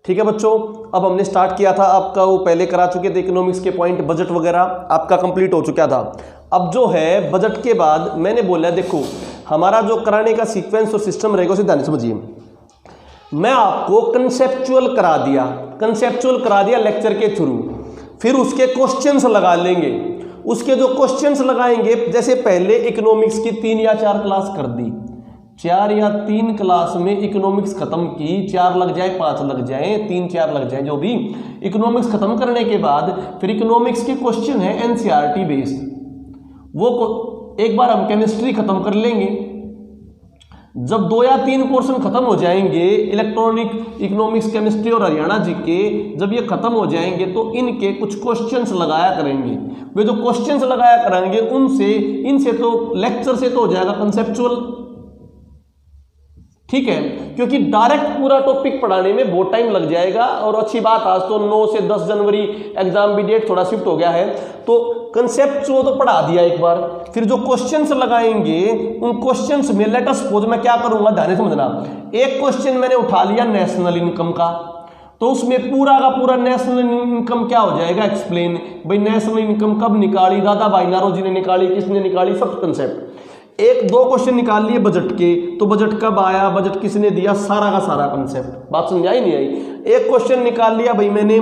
ठीक है बच्चों, अब हमने स्टार्ट किया था, आपका वो पहले करा चुके थे इकोनॉमिक्स के पॉइंट, बजट वगैरह आपका कंप्लीट हो चुका था। अब जो है बजट के बाद मैंने बोला देखो हमारा जो कराने का सीक्वेंस और सिस्टम रहेगा उसे ध्यान समझिए। मैं आपको कंसेप्चुअल करा दिया लेक्चर के थ्रू, फिर उसके क्वेश्चंस लगा लेंगे। उसके जो क्वेश्चंस लगाएंगे, जैसे पहले इकोनॉमिक्स की 3 या 4 क्लास कर दी, 4 या 3 क्लास में इकोनॉमिक्स खत्म की, 4 लग जाए 5 लग जाए 3-4 लग जाए, जो भी इकोनॉमिक्स खत्म करने के बाद फिर इकोनॉमिक्स के क्वेश्चन है एनसीईआरटी बेस्ड, वो एक बार हम केमिस्ट्री खत्म कर लेंगे। जब 2 या 3 पोर्शन खत्म हो जाएंगे इलेक्ट्रॉनिक, इकोनॉमिक्स, केमिस्ट्री और हरियाणा जी के, जब ये खत्म हो जाएंगे तो इनके कुछ क्वेश्चंस लगाया करेंगे। वे जो क्वेश्चंस लगाया करेंगे उनसे, इनसे तो लेक्चर से तो हो जाएगा कंसेप्चुअल, ठीक है, क्योंकि डायरेक्ट पूरा टॉपिक पढ़ाने में बहुत टाइम लग जाएगा। और अच्छी बात आज तो 9 से 10 जनवरी एग्जाम भी डेट थोड़ा शिफ्ट हो गया है, तो कंसेप्चुअल तो पढ़ा दिया एक बार, फिर जो क्वेश्चंस लगाएंगे उन क्वेश्चंस में लेट अस सपोज मैं क्या करूंगा, ध्यान से समझना। एक क्वेश्चन मैंने उठा लिया नेशनल इनकम का, तो उसमें पूरा का पूरा नेशनल इनकम क्या हो जाएगा एक्सप्लेन, भाई नेशनल इनकम कब निकाली, दादा भाई नारोजी ने निकाली, किसने निकाली, सब कंसेप्ट। 1-2 क्वेश्चन निकाल लिए बजट के, तो बजट कब आया, बजट किसने दिया, सारा का सारा कंसेप्ट, बात समझ आई नहीं आई। एक क्वेश्चन निकाल लिया भाई मैंने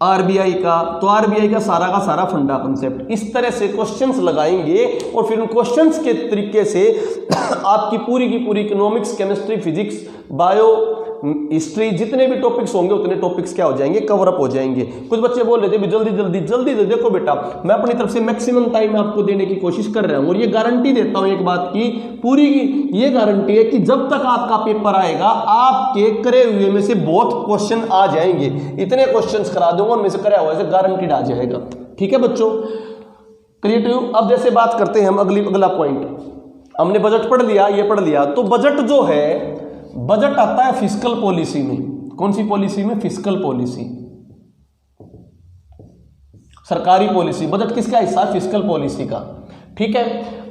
आरबीआई का, तो आरबीआई का सारा फंडा कंसेप्ट। इस तरह से क्वेश्चंस लगाएंगे और फिर उन क्वेश्चंस के तरीके से आपकी पूरी की पूरी economics, chemistry, physics, bio, history, जितने भी टॉपिक्स होंगे उतने टॉपिक्स क्या हो जाएंगे, कवर अप हो जाएंगे। कुछ बच्चे बोल रहे थे जल्दी देखो बेटा, मैं अपनी तरफ से मैक्सिमम टाइम आपको देने की कोशिश कर रहा हूं और ये गारंटी देता हूं एक बात की, पूरी की ये गारंटी है कि जब तक आपका पेपर आएगा आपके करे हुए में से बहुत क्वेश्चन आ जाएंगे। इतने क्वेश्चन करा दूंगा उनमें से कराया हुआ से गारंटीड आ जाएगा। ठीक है बच्चों, क्रिएटिव। अब जैसे बात करते हैं हम अगला पॉइंट, हमने बजट पढ़ लिया, ये पढ़ लिया, तो बजट जो है, बजट आता है फिस्कल पॉलिसी में। कौन सी पॉलिसी में? फिस्कल पॉलिसी, सरकारी पॉलिसी। बजट किसका हिस्सा है? फिस्कल पॉलिसी का। ठीक है,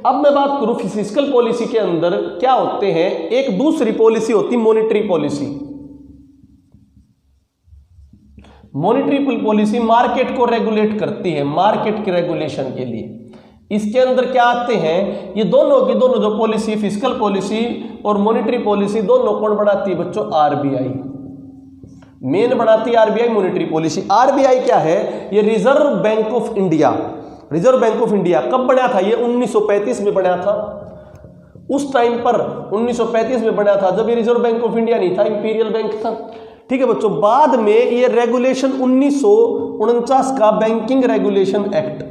अब मैं बात करूं फिस्कल पॉलिसी के अंदर क्या होते हैं, एक दूसरी पॉलिसी होती है monetary policy. Monetary policy market को रेगुलेट करती है, मार्केट के रेगुलेशन के लिए। इसके अंदर क्या आते हैं, ये दोनों की दोनों जो पॉलिसी, फिस्कल पॉलिसी और मॉनेटरी पॉलिसी, दोनों कौन बनाती है बच्चों? आरबीआई मेन बनाती है, आरबीआई मॉनेटरी पॉलिसी। आरबीआई क्या है? ये reserve bank of India. Reserve bank of India कब बना था? ये 1935 में बना था। उस टाइम पर 1935 में बना था जब ये रिजर्व बैंक ऑफ इंडिया नहीं था, इंपीरियल बैंक था। ठीक है बच्चों, बाद में ये रेगुलेशन 1949 का banking regulation act,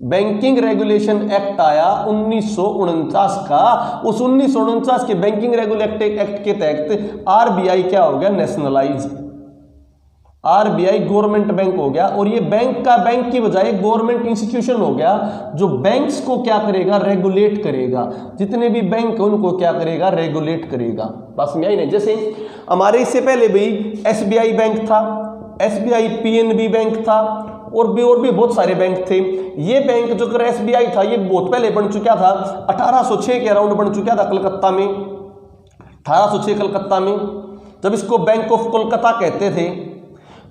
banking regulation act आया 1949 का। उस 1949 के बैंकिंग रेगुलेशन एक्ट के तहत आरबीआई क्या हो गया? नेशनलाइज। आरबीआई गवर्नमेंट बैंक हो गया और ये बैंक की बजाय गवर्नमेंट इंस्टीट्यूशन हो गया, जो बैंक्स को क्या करेगा? रेगुलेट करेगा। जितने भी बैंक है उनको क्या करेगा? रेगुलेट करेगा। बस में आई नहीं। जैसे हमारे इससे पहले भी एसबीआई बैंक था, एसबीआई पीएनबी बैंक था और भी बहुत सारे बैंक थे। ये बैंक जो कर एसबीआई था ये बहुत पहले बन चुका था, 1806 के अराउंड बन चुका था कलकत्ता में, 1806 कलकत्ता में, जब इसको बैंक ऑफ कोलकाता कहते थे।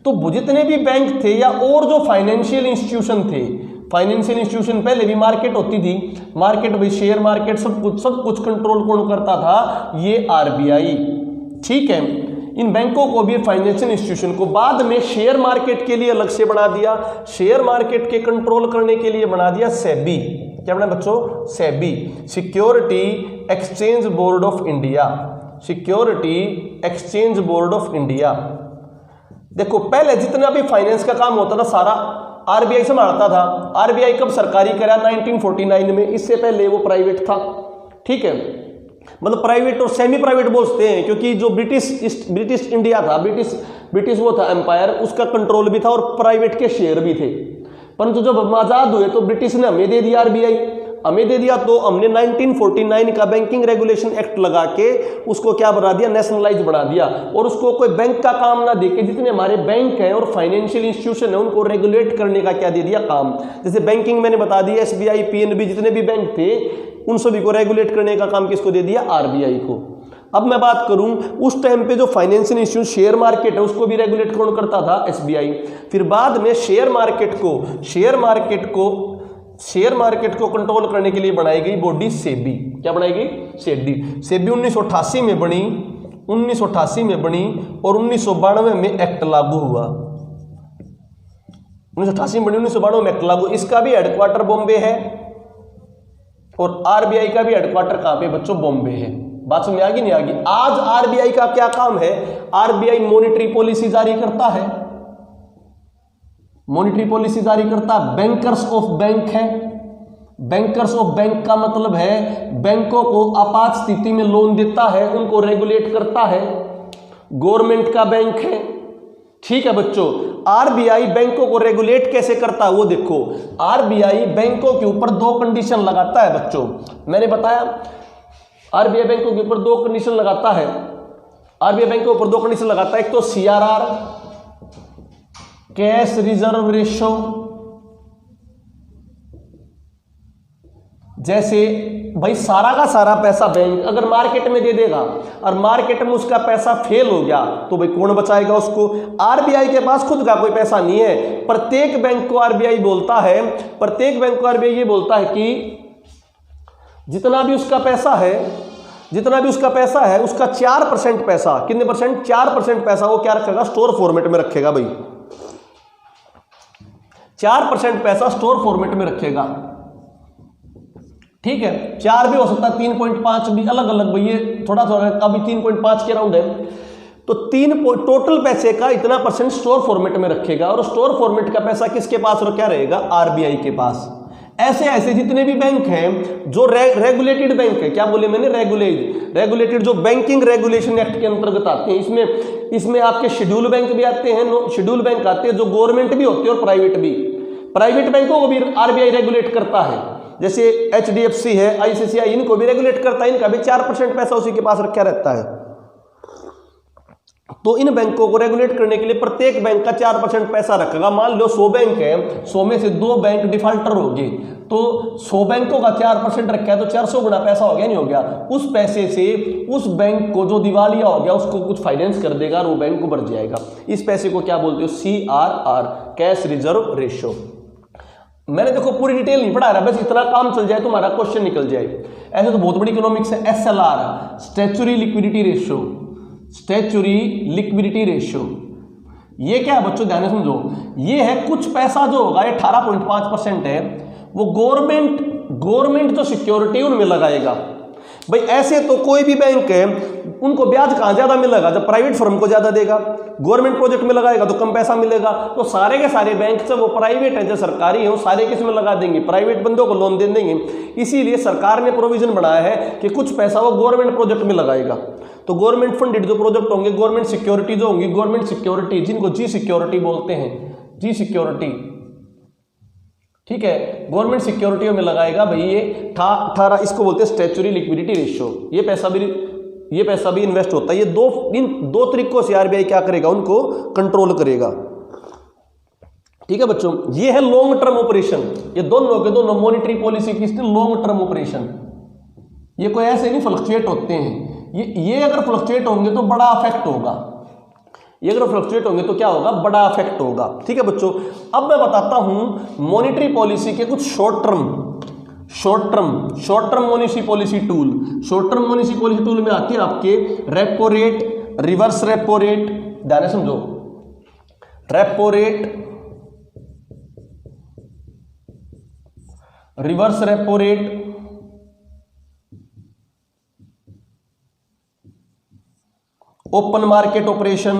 तो जितने भी बैंक थे या और जो फाइनेंशियल इंस्टीट्यूशन थे, फाइनेंशियल इंस्टीट्यूशन पहले भी मार्केट होती थी, मार्केट भाई शेयर मार्केट सब कुछ कंट्रोल कौन करता था? ये आरबीआई। ठीक है, इन बैंकों को भी, फाइनेंशियल इंस्टीट्यूशन को बाद में शेयर मार्केट के लिए अलग से बना दिया, शेयर मार्केट के कंट्रोल करने के लिए बना दिया सेबी। क्या बना बच्चों? SEBI, security exchange board of India. Security exchange board of India. देखो पहले जितना भी फाइनेंस का काम होता था सारा आरबीआई संभालता था। आरबीआई कब सरकारी करा? 1949 में। इससे पहले वो प्राइवेट था। ठीक है, मतलब प्राइवेट और सेमी प्राइवेट बोलते हैं, क्योंकि जो ब्रिटिश इंडिया था, ब्रिटिश वो था एम्पायर, उसका कंट्रोल भी था और प्राइवेट के शेयर भी थे। परंतु जब हम आजाद हुए तो ब्रिटिश ने हमें दे दिया, आरबीआई हमें दे दिया, तो हमने 1949 का बैंकिंग रेगुलेशन एक्ट लगा के उसको क्या बना दिया? नेशनलाइज बना दिया। और उसको कोई बैंक का काम ना देके जितने हमारे बैंक हैं और फाइनेंशियल इंस्टीट्यूशन है उनको रेगुलेट करने का क्या दे दिया? काम। जैसे बैंकिंग मैंने बता दी, एसबीआई, पीएनबी, जितने भी बैंक थे उन सभी को रेगुलेट करने का काम किसको दे दिया? आरबीआई को। अब मैं बात करूं उस टाइम पे जो फाइनेंशियल इंस्टीट्यूट शेयर मार्केट है उसको भी रेगुलेट कौन करता था? एसबीआई। फिर बाद में शेयर मार्केट को कंट्रोल करने के लिए बनाई गई बॉडी सेबी। क्या बनाई गई? सेबी 1988 में बनी, 1988 में बनी और 1992 में एक्ट लागू हुआ। 1988 में बनी, 1992 में एक्ट लागू। इसका भी हेडक्वार्टर बॉम्बे है और आरबीआई का भी हेडक्वार्टर कहां पे बच्चों? बॉम्बे है। बात समझ में आ गई नहीं आ गई? आज आरबीआई का क्या काम है? आरबीआई मॉनेटरी पॉलिसी जारी करता है, मॉनेटरी पॉलिसी जारी करता है। बैंकर्स ऑफ बैंक है। बैंकर्स ऑफ बैंक का मतलब है बैंकों को आपात स्थिति में लोन देता है, उनको रेगुलेट करता है, गवर्नमेंट का बैंक है। ठीक है बच्चों, आरबीआई बैंकों को रेगुलेट कैसे करता है वो देखो। आरबीआई बैंकों के ऊपर 2 कंडीशन लगाता है बच्चों। मैंने बताया आरबीआई बैंकों के ऊपर 2 कंडीशन लगाता है। आरबीआई बैंकों के ऊपर 2 कंडीशन लगाता है। एक तो सीआरआर, कैश रिजर्व रेशो, जैसे भाई सारा का सारा पैसा बैंक अगर मार्केट में दे देगा और मार्केट में उसका पैसा फेल हो गया तो भाई कौन बचाएगा उसको? आरबीआई के पास खुद का कोई पैसा नहीं है। प्रत्येक बैंक को आरबीआई बोलता है, प्रत्येक बैंक को आरबीआई ये बोलता है कि जितना भी उसका पैसा है उसका 4% पैसा, कितने परसेंट? 4% पैसा वो क्या रखेगा? स्टोर फॉर्मेट में रखेगा भाई। 4% पैसा स्टोर फॉर्मेट में रखेगा। ठीक है, 4 भी हो सकता है, 3.5 भी, अलग अलग भाई, ये थोड़ा थोड़ा अभी 3.5 के राउंड है। तो 3 टोटल पैसे का इतना % स्टोर फॉर्मेट में रखेगा और स्टोर फॉर्मेट का पैसा किसके पास क्या रहेगा? आरबीआई के पास। ऐसे ऐसे जितने भी बैंक हैं जो रेगुलेटेड बैंक है, क्या बोले मैंने? रेगुलेटेड जो बैंकिंग रेगुलेशन एक्ट के अंतर्गत आते हैं। इसमें आपके शेड्यूल बैंक भी आते हैं, शेड्यूल बैंक आते हैं जो गवर्नमेंट भी होते हैं और प्राइवेट भी। प्राइवेट बैंकों को भी आरबीआई रेगुलेट करता है, जैसे एचडीएफसी है, आईसीआईसीआई, इनको भी रेगुलेट करता है। इनका भी 4% पैसा उसी के पास रखा रहता है। तो इन बैंकों को रेगुलेट करने के लिए प्रत्येक बैंक का 4% पैसा रखेगा। मान लो 100 बैंक है, 100 में से 2 बैंक डिफॉल्टर हो गए, तो 100 बैंकों का 4% रखा है तो 400 गुना पैसा हो गया, नहीं हो गया? उस पैसे से उस बैंक को जो दिवालिया हो गया उसको कुछ फाइनेंस कर देगा और वो बैंक को बढ़ जाएगा। इस पैसे को क्या बोलते हो? CRR, cash reserve ratio. मैंने देखो पूरी डिटेल नहीं पढ़ा रहा, बस इतना काम चल जाए तो हमारा क्वेश्चन निकल जाए। ऐसे तो बहुत बड़ी इकोनॉमिक्स है। SLR, statutory liquidity ratio, statutory liquidity ratio, ये क्या है बच्चों? ध्यान से समझो। ये है कुछ पैसा जो होगा, ये 18.5% है, वो गवर्नमेंट जो सिक्योरिटी उनमें लगाएगा। भाई ऐसे तो कोई भी बैंक है उनको ब्याज कहां ज्यादा मिलेगा? जब प्राइवेट फर्म को ज्यादा देगा। गवर्नमेंट प्रोजेक्ट में लगाएगा तो कम पैसा मिलेगा। तो सारे के सारे बैंक से वो प्राइवेट है जो सरकारी है वो सारे किस में लगा देंगे? प्राइवेट बंदों को लोन दे देंगे। इसीलिए सरकार ने प्रोविजन बनाया है कि कुछ पैसा वो गवर्नमेंट प्रोजेक्ट में लगाएगा। तो गवर्नमेंट फंडेड जो प्रोजेक्ट होंगे, गवर्नमेंट सिक्योरिटी जो होंगी, गवर्नमेंट सिक्योरिटी जिनको जी सिक्योरिटी बोलते हैं, जी सिक्योरिटी, ठीक है, गवर्नमेंट सिक्योरिटियों में लगाएगा भाई। ये 18 इसको बोलते हैं स्टैच्यूटरी लिक्विडिटी रेशियो। ये पैसा भी इन्वेस्ट होता है। इन दो तरीकों से आरबीआई क्या करेगा? उनको कंट्रोल करेगा। ठीक है बच्चों, ये है लॉन्ग टर्म ऑपरेशन। ये दोनों के दोनों मॉनेटरी पॉलिसी की लॉन्ग टर्म ऑपरेशन। ये कोई ऐसे नहीं फ्लक्चुएट होते हैं। ये अगर फ्लक्चुएट होंगे तो बड़ा अफेक्ट होगा। ये अगर फ्लक्चुएट होंगे तो क्या होगा? बड़ा अफेक्ट होगा। ठीक है बच्चों, अब मैं बताता हूं मॉनेटरी पॉलिसी के कुछ short term monetary policy tool. Short term monetary policy tool में आती है आपके repo rate, reverse repo rate, ध्यान से समझो, repo rate, reverse repo rate, open market operation,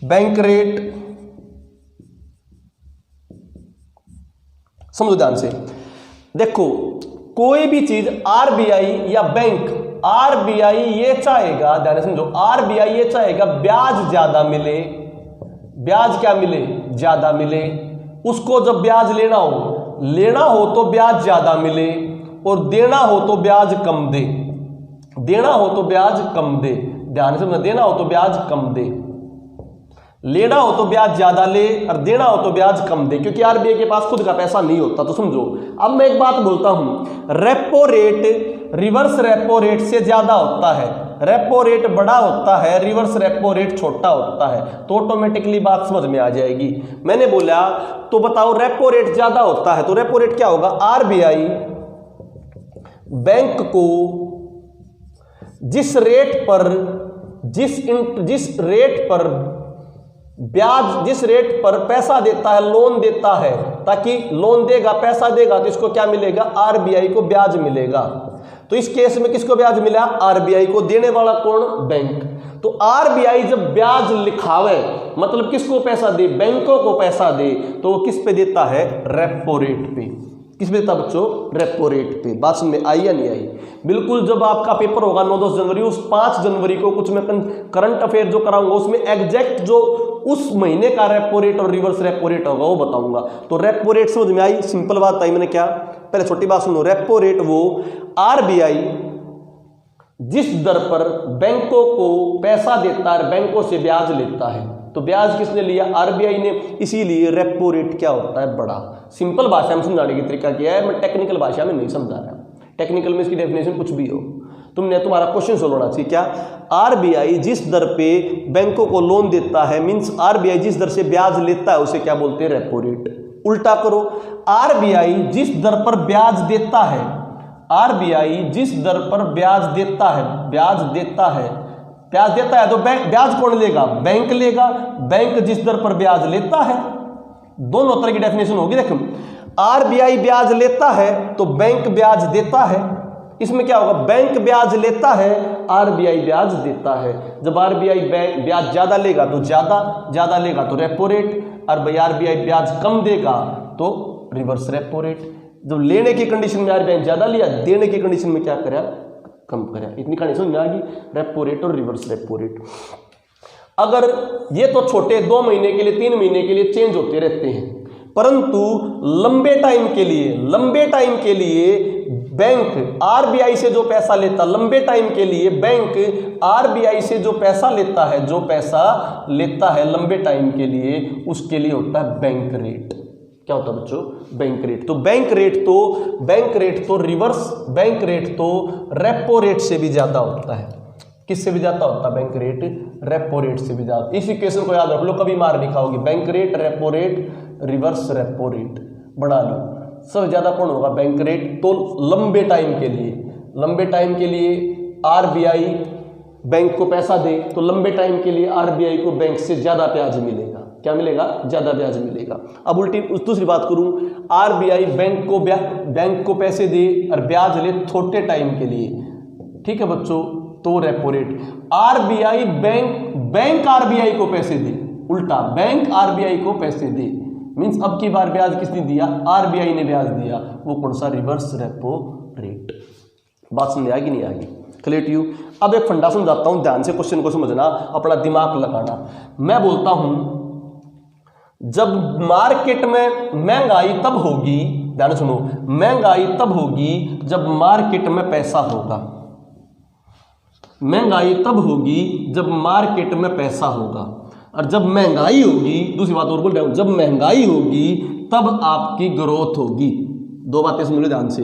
bank rate. समझो ध्यान से, देखो कोई भी चीज आरबीआई या बैंक, आरबीआई ये चाहेगा, ध्यान से समझो, आरबीआई ये चाहेगा ब्याज ज्यादा मिले। ब्याज क्या मिले? ज्यादा मिले। उसको जब ब्याज लेना हो तो ब्याज ज्यादा मिले और देना हो तो ब्याज कम दे। देना हो तो ब्याज कम दे, ध्यान से, देना हो तो ब्याज कम दे। लेना हो तो ब्याज ज्यादा ले और देना हो तो ब्याज कम दे, क्योंकि आरबीआई के पास खुद का पैसा नहीं होता। तो समझो, अब मैं एक बात बोलता हूं, repo rate reverse repo rate से ज्यादा होता है, रेपो रेट बड़ा होता है, रिवर्स रेपो रेट छोटा होता है, तो ऑटोमेटिकली बात समझ में आ जाएगी। मैंने बोला तो बताओ रेपो रेट ज्यादा होता है तो रेपो रेट क्या होगा, आरबीआई बैंक को जिस रेट पर पैसा देता है, लोन देता है, ताकि लोन देगा पैसा देगा तो इसको क्या मिलेगा, आरबीआई को ब्याज मिलेगा। तो इस केस में किसको ब्याज मिला, आरबीआई को। देने वाला कौन, बैंक। तो आरबीआई जब ब्याज लिखावे मतलब किसको पैसा दे, बैंकों को पैसा दे, तो वो किस पे देता है, रेपो रेट पे। किस पे देता बच्चों, रेपो रेट पे। बात समझ में आई या नहीं आई। बिल्कुल जब आपका पेपर होगा 9-10 जनवरी, उस 5 जनवरी को कुछ मैं करंट अफेयर जो कराऊंगा उसमें एग्जैक्ट जो उस महीने का रेपो रेट और रिवर्स रेपो रेट होगा वो बताऊंगा। तो रेपो रेट समझ में आई, सिंपल बात आई मैंने क्या, पहले छोटी बात सुनो। रेपो रेट वो आरबीआई जिस दर पर बैंकों को पैसा देता है, बैंकों से ब्याज लेता है। तो ब्याज किसने लिया, आरबीआई ने, इसीलिए रेपो रेट क्या होता है, बड़ा। सिंपल भाषा में समझाने की तरीका क्या है, मैं टेक्निकल भाषा में नहीं समझा रहा। टेक्निकल में इसकी डेफिनेशन कुछ भी हो, तुम्हारा क्वेश्चन सोल्व होना चाहिए। क्या, आरबीआई जिस दर पे बैंकों को लोन देता है, मींस आरबीआई जिस दर से ब्याज लेता है उसे क्या बोलते हैं, रेपो रेट। उल्टा करो, आरबीआई जिस दर पर ब्याज देता है, आरबीआई जिस दर पर ब्याज देता है तो ब्याज कौन लेगा, बैंक लेगा। बैंक जिस दर पर ब्याज लेता है, दोनों तरह की डेफिनेशन होगी। देखो, आरबीआई ब्याज लेता है तो बैंक ब्याज देता है। इसमें क्या होगा, बैंक ब्याज लेता है, आरबीआई ब्याज देता है। जब आरबीआई ब्याज ज्यादा लेगा तो ज्यादा लेगा तो रेपो रेट, और भाई आरबीआई ब्याज कम देगा तो रिवर्स रेपो रेट। जब लेने की कंडीशन में आरबीआई ज्यादा लिया, देने की कंडीशन में क्या करा, कम करा। इतनी कंडीशन में आ गई, रेपो रेट और रिवर्स रेपो रेट। अगर ये तो छोटे 2 महीने के लिए 3 महीने के लिए चेंज होते रहते हैं, परंतु लंबे टाइम के लिए बैंक आरबीआई से जो पैसा लेता, लंबे टाइम के लिए बैंक आरबीआई से जो पैसा लेता है लंबे टाइम के लिए, उसके लिए होता है बैंक रेट। क्या होता है बच्चों, बैंक रेट। तो बैंक रेट तो रेपो रेट से भी ज्यादा होता है। किससे भी ज्यादा होता है, बैंक रेट रेपो रेट से भी ज्यादा। इस इक्वेशन को याद रख लो, कभी मार नहीं खाओगी। Bank rate, repo rate, reverse repo rate बना लो। सबसे ज्यादा कौन होगा, बैंक रेट। तो लंबे टाइम के लिए आरबीआई बैंक को पैसा दे, तो लंबे टाइम के लिए आरबीआई को बैंक से ज्यादा ब्याज मिलेगा। क्या मिलेगा, ज्यादा ब्याज मिलेगा। अब उल्टी दूसरी बात करूं, आरबीआई बैंक को पैसे दे और ब्याज ले छोटे टाइम के लिए, ठीक है बच्चों, तो repo rate. RBI bank RBI को पैसे दे, उल्टा बैंक आरबीआई को पैसे दे, मींस अब की बार ब्याज किसने दिया, आरबीआई ने ब्याज दिया। वो कौन सा, रिवर्स रेपो रेट। बात समझ आएगी नहीं आएगी, क्लियर टू यू। अब एक फंडा समझाता हूं, ध्यान से क्वेश्चन को समझना, अपना दिमाग लगाना। मैं बोलता हूं जब मार्केट में महंगाई तब होगी, ध्यान सुनो, महंगाई तब होगी जब मार्केट में पैसा होगा। महंगाई तब होगी जब मार्केट में पैसा होगा। और जब महंगाई होगी, दूसरी बात और बोल रहा हूं, जब महंगाई होगी तब आपकी ग्रोथ होगी। 2 बातें सुन लो ध्यान से।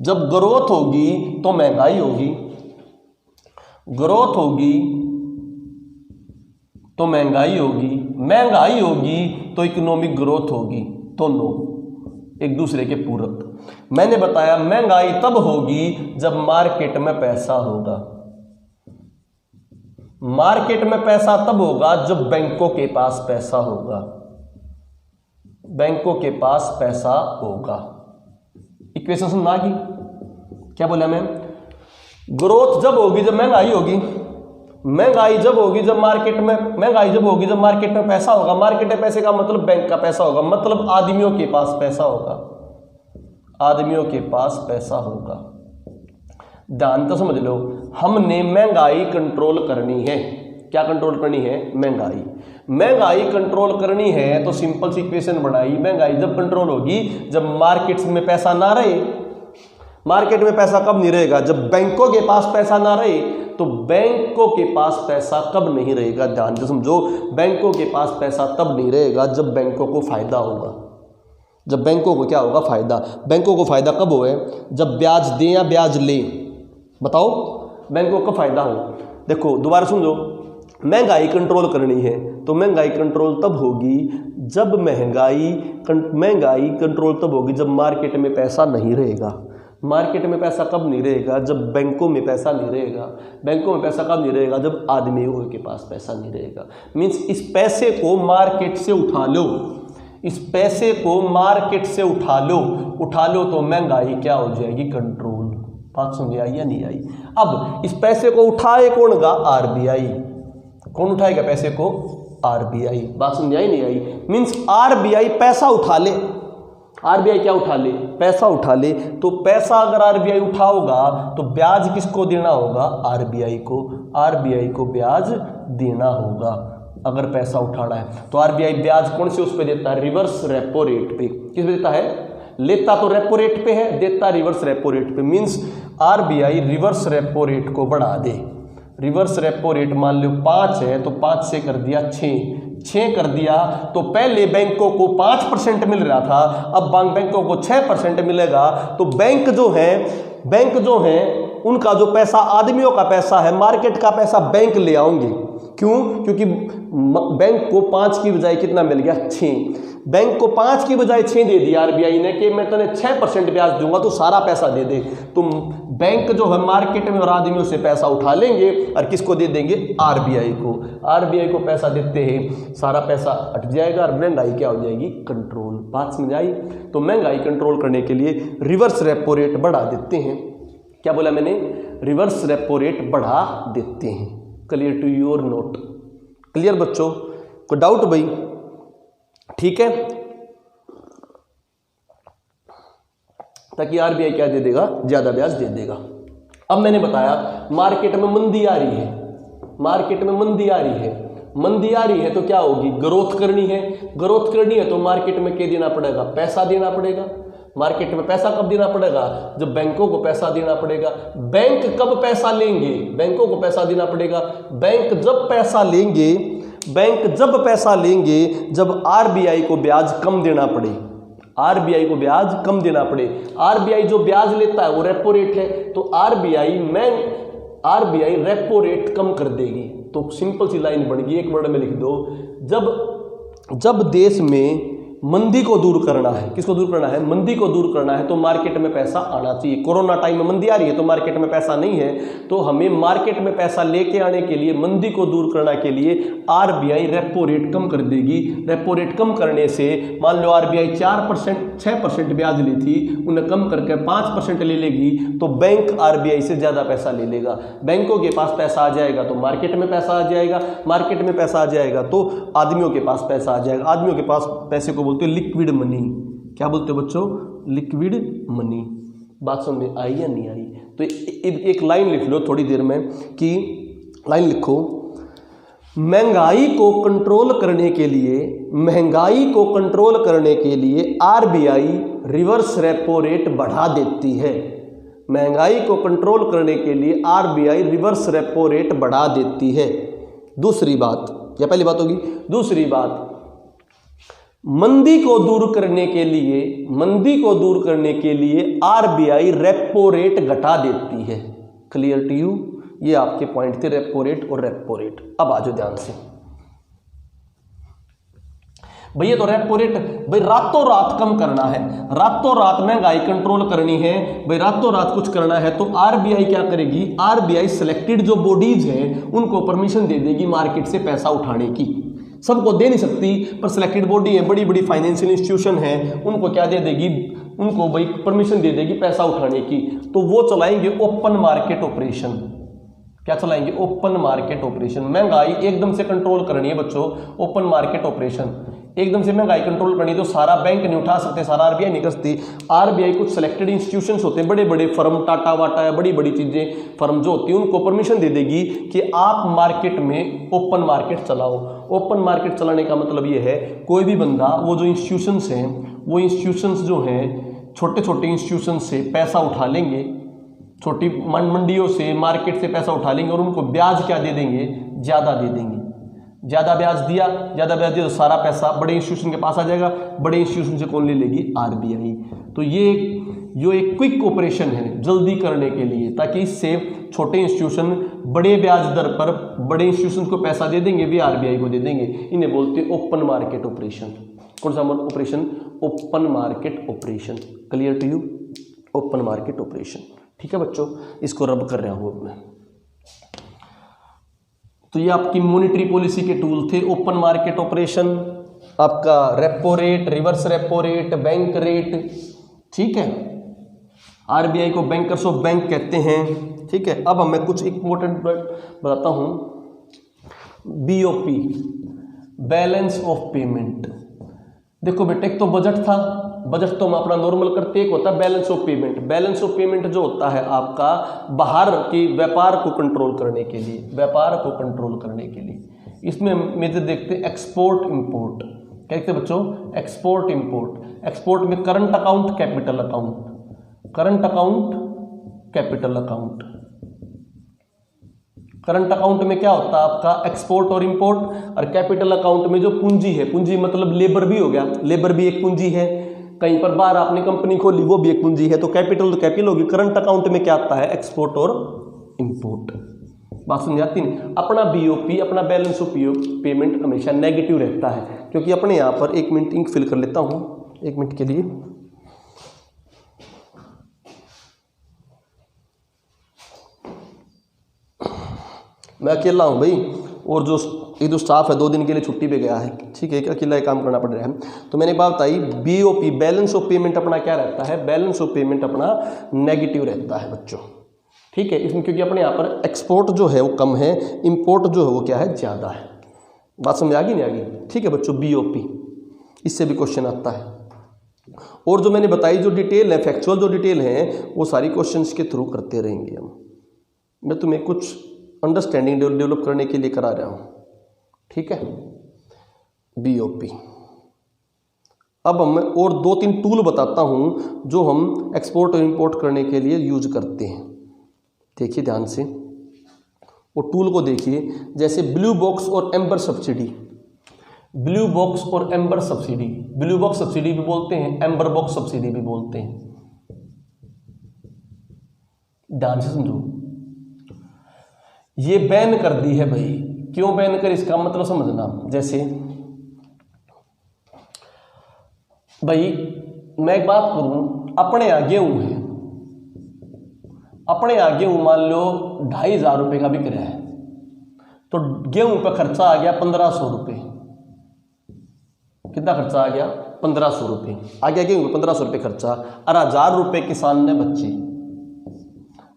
जब ग्रोथ होगी तो महंगाई होगी, ग्रोथ होगी तो महंगाई होगी तो इकोनॉमिक ग्रोथ होगी। दोनों एक दूसरे के पूरक। मैंने बताया महंगाई तब होगी जब मार्केट में पैसा होगा। मार्केट में पैसा तब होगा जब बैंकों के पास पैसा होगा। बैंकों के पास पैसा होगा। इक्वेशन सुनना की क्या बोला मैं, ग्रोथ जब होगी जब महंगाई होगी, महंगाई जब होगी जब मार्केट में पैसा होगा। मार्केट में पैसे का मतलब बैंक का पैसा होगा, मतलब आदमियों के पास पैसा होगा, आदमियों के पास पैसा होगा। ध्यान तो समझ लो, हमने महंगाई कंट्रोल करनी है। क्या कंट्रोल करनी है, महंगाई कंट्रोल करनी है। तो सिंपल सी इक्वेशन बनाई, महंगाई जब कंट्रोल होगी जब मार्केट्स में पैसा ना रहे। मार्केट में पैसा कब नहीं रहेगा? जब बैंकों के पास पैसा ना रहे। तो बैंकों के पास पैसा कब नहीं रहेगा? ध्यान से समझो, बैंकों के पास पैसा तब नहीं रहेगा जब बैंकों को फायदा होगा। जब बैंकों को क्या होगा? फायदा। बैंकों को फायदा कब होए? जब ब्याज दें या ब्याज लें। बताओ बैंकों का फायदा हो। देखो दोबारा समझो, महंगाई कंट्रोल करनी है तो महंगाई कंट्रोल तब होगी जब महंगाई कंट्रोल तब होगी जब मार्केट में पैसा नहीं रहेगा। मार्केट में पैसा कब नहीं रहेगा? जब बैंकों में पैसा नहीं रहेगा। बैंकों में पैसा कब नहीं रहेगा? जब आदमियों के पास पैसा नहीं रहेगा। मीन्स इस पैसे को मार्केट से उठा लो, इस पैसे को मार्केट से उठा लो तो महंगाई क्या हो जाएगी? कंट्रोल। बात समझ आई या नहीं आई? अब इस पैसे को उठाए कौन गा? आरबीआई। कौन उठाएगा पैसे को? आरबीआई। बात समझ आई नहीं आई? मीन्स आरबीआई पैसा उठा ले। आरबीआई क्या उठा ले? पैसा उठा ले। तो पैसा अगर आरबीआई उठाओगा तो ब्याज किसको देना होगा? आरबीआई को। आरबीआई को ब्याज देना होगा अगर पैसा उठाना है। तो आरबीआई ब्याज कौन से उस पे देता है? रिवर्स रेपो रेट पे। किस पे देता है? लेता तो रेपो रेट पे है, देता रिवर्स रेपो रेट पे। Means RBI reverse repo rate को बढ़ा दे। रिवर्स रेपो रेट मान लो 5 है तो 5 से कर दिया 6 कर दिया। तो पहले बैंकों को 5% मिल रहा था, अब बैंकों को 6% मिलेगा। तो बैंक जो है उनका जो पैसा, आदमियों का पैसा है, मार्केट का पैसा बैंक ले आएंगे। क्यों? क्योंकि बैंक को 5 की बजाय कितना मिल गया? 6। बैंक को 5 की बजाय 6 दे दिया आरबीआई ने कि मैं तुम्हें 6% ब्याज दूंगा तो सारा पैसा दे दे। तो बैंक जो है मार्केट में और आदमियों से पैसा उठा लेंगे और किसको दे देंगे? आरबीआई को। आरबीआई को पैसा देते हैं, सारा पैसा हट जाएगा और महंगाई क्या हो जाएगी? कंट्रोल। बात समझ आई? तो महंगाई कंट्रोल करने के लिए रिवर्स रेपो रेट बढ़ा देते हैं। क्या बोला मैंने? रिवर्स रेपो रेट बढ़ा देते हैं। Clear to your note? Clear बच्चों? कोई डाउट भाई? ठीक है, ताकि आरबीआई क्या दे देगा? ज्यादा ब्याज दे देगा। अब मैंने बताया मार्केट में मंदी आ रही है, मार्केट में मंदी आ रही है। मंदी आ रही है तो क्या होगी? ग्रोथ करनी है। ग्रोथ करनी है तो मार्केट में क्या देना पड़ेगा? पैसा देना पड़ेगा। मार्केट में पैसा कब देना पड़ेगा? जब बैंकों को पैसा देना पड़ेगा। बैंक कब पैसा लेंगे? बैंकों को पैसा देना पड़ेगा। बैंक जब पैसा लेंगे जब आरबीआई को ब्याज कम देना पड़े। आरबीआई को ब्याज कम देना पड़े। आरबीआई जो ब्याज लेता है वो रेपो रेट है, तो आरबीआई रेपो रेट कम कर देगी। तो सिंपल सी लाइन बन गई, एक वर्ड में लिख दो, जब देश में मंदी को दूर करना है, किसको दूर करना है? मंदी को दूर करना है तो मार्केट में पैसा आना चाहिए। कोरोना टाइम में मंदी आ रही है तो मार्केट में पैसा नहीं है, तो हमें मार्केट में पैसा लेके आने के लिए, मंदी को दूर करने के लिए आरबीआई रेपो रेट कम कर देगी। रेपो रेट कम करने से मान लो आरबीआई 6% ब्याज ली थी, उन्हें कम करके 5% ले लेगी, तो बैंक आरबीआई से ज्यादा पैसा ले लेगा। बैंकों के पास पैसा आ जाएगा तो मार्केट में पैसा आ जाएगा, मार्केट में पैसा आ जाएगा तो आदमियों के पास पैसा आ जाएगा। आदमियों के पास पैसे को बोलते हो लिक्विड मनी। क्या बोलते हो बच्चों? Liquid money. बात समझ में आई या नहीं आई? तो एक लाइन लिख लो थोड़ी देर में, कि लाइन लिखो, महंगाई को कंट्रोल करने के लिए आरबीआई रिवर्स रेपो रेट बढ़ा देती है। महंगाई को कंट्रोल करने के लिए आरबीआई रिवर्स रेपो रेट बढ़ा देती है। दूसरी बात, या पहली बात होगी, दूसरी बात, मंदी को दूर करने के लिए आरबीआई रेपो रेट घटा देती है। Clear to you? ये आपके पॉइंट थे, रेपो रेट और रेपो रेट। अब आ जाओ ध्यान से भैया। तो रेपो रेट भाई रातों रात कम करना है, रातों रात महंगाई कंट्रोल करनी है भाई, रातों रात कुछ करना है तो आरबीआई क्या करेगी? आरबीआई सिलेक्टेड जो बॉडीज हैं उनको परमिशन दे देगी मार्केट से पैसा उठाने की। सबको दे नहीं सकती, पर सिलेक्टेड बॉडी है, बड़ी बड़ी फाइनेंशियल इंस्टीट्यूशन है, उनको क्या दे देगी? उनको भाई परमिशन दे देगी पैसा उठाने की। तो वो चलाएंगे ओपन मार्केट ऑपरेशन। क्या चलाएंगे? Open market operation. महंगाई एकदम से कंट्रोल करनी है बच्चों, ओपन मार्केट ऑपरेशन। एकदम से महंगाई कंट्रोल करनी तो सारा बैंक नहीं उठा सकते, सारा आरबीआई नहीं कर सकती। आरबीआई कुछ सिलेक्टेड इंस्टीट्यूशंस होते हैं, बड़े बड़े फर्म, टाटा वाटा है, बड़ी बड़ी चीजें फर्म जो होती है, उनको परमिशन दे देगी कि आप मार्केट में ओपन मार्केट चलाओ। ओपन मार्केट चलाने का मतलब ये है, कोई भी बंदा, वो जो इंस्टीट्यूशंस हैं, वो इंस्टीट्यूशंस जो हैं छोटे छोटे इंस्टीट्यूशन से पैसा उठा लेंगे, छोटी मंडियों से, मार्केट से पैसा उठा लेंगे और उनको ब्याज क्या दे देंगे, ज़्यादा दे देंगे। ज़्यादा ब्याज दिया तो सारा पैसा बड़े इंस्टीट्यूशन के पास आ जाएगा। बड़े इंस्टीट्यूशन से कौन ले लेगी, आरबीआई। तो ये एक क्विक ऑपरेशन है जल्दी करने के लिए, ताकि इससे छोटे इंस्टीट्यूशन बड़े ब्याज दर पर बड़े इंस्टीट्यूशन को पैसा दे देंगे, भी आरबीआई को दे देंगे। इन्हें बोलते हैं ओपन मार्केट ऑपरेशन। कौन सा operation, open market operation. Clear to you, open market operation. ठीक है बच्चों, इसको रब कर रहा हूं अब मैं। तो ये आपकी मॉनेटरी पॉलिसी के टूल थे। ओपन मार्केट ऑपरेशन, आपका repo rate, reverse repo rate, bank rate. ठीक है, आरबीआई को बैंकर्स ऑफ बैंक कहते हैं। ठीक है, अब मैं कुछ इंपॉर्टेंट बताता हूं। BOP, balance of payment. देखो बेटे, एक तो बजट था, बजट तो हम अपना नॉर्मल करते, एक होता है balance of payment. Balance of payment जो होता है आपका बाहर की व्यापार को कंट्रोल करने के लिए, व्यापार को कंट्रोल करने के लिए। इसमें मेजर देखते हैं एक्सपोर्ट इंपोर्ट। क्या देखते हैं बच्चों, एक्सपोर्ट इंपोर्ट। एक्सपोर्ट में current account, capital account. Current account, capital account. Current account में क्या होता है आपका, एक्सपोर्ट और इंपोर्ट। और कैपिटल अकाउंट में जो पूंजी है, पूंजी मतलब लेबर भी हो गया, लेबर भी एक पूंजी है। कहीं पर बाहर आपने कंपनी खोली, वो भी एक पूंजी है। तो कैपिटल तो कैपिटल होगी। करंट अकाउंट में क्या आता है, एक्सपोर्ट और इंपोर्ट। बात समझ आती नहीं। अपना बीओपी, अपना बैलेंस ऑफ पेमेंट हमेशा नेगेटिव रहता है, क्योंकि अपने यहां पर 1 मिनट इंक फिल कर लेता हूं, 1 मिनट के लिए। मैं अकेला हूं भाई, और जो स्टाफ है 2 दिन के लिए छुट्टी पे गया है। ठीक है, अकेला ही काम करना पड़ रहा है। तो मैंने बात बताई, बीओपी, बैलेंस ऑफ पेमेंट अपना क्या रहता है, बैलेंस ऑफ पेमेंट अपना नेगेटिव रहता है बच्चों। ठीक है, इसमें क्योंकि अपने यहाँ पर एक्सपोर्ट जो है वो कम है, इंपोर्ट जो है वो क्या है, ज़्यादा है। बात समझ आ गई नहीं आ गई। ठीक है बच्चों, बीओपी, इससे भी क्वेश्चन आता है। और जो मैंने बताई जो डिटेल है, फैक्चुअल जो डिटेल है, वो सारी क्वेश्चंस के थ्रू करते रहेंगे हम। मैं तुम्हें कुछ अंडरस्टैंडिंग डेवलप करने के लिए करा रहा हूं। ठीक है, बीओपी। अब हम और 2-3 टूल बताता हूं जो हम एक्सपोर्ट और इंपोर्ट करने के लिए यूज करते हैं। देखिए ध्यान से, वो टूल को देखिए। जैसे ब्लू बॉक्स और एम्बर सब्सिडी। ब्लू बॉक्स और amber subsidy, blue box subsidy भी बोलते हैं, एम्बर बॉक्स सब्सिडी भी बोलते हैं। ध्यान से समझो, ये बैन कर दी है भाई। क्यों बैन कर, इसका मतलब समझना। जैसे भाई मैं एक बात करूं, अपने यहाँ गेहूं है, अपने यहाँ गेहूं मान लो 2,500 रुपये का बिक रहा है, तो गेहूं पर खर्चा आ गया 1,500 रुपये। कितना खर्चा आ गया, 1,500 रुपये आ गया गेहूं पर, 1,500 रुपये खर्चा, और 1,000 रुपये किसान ने बच्चे।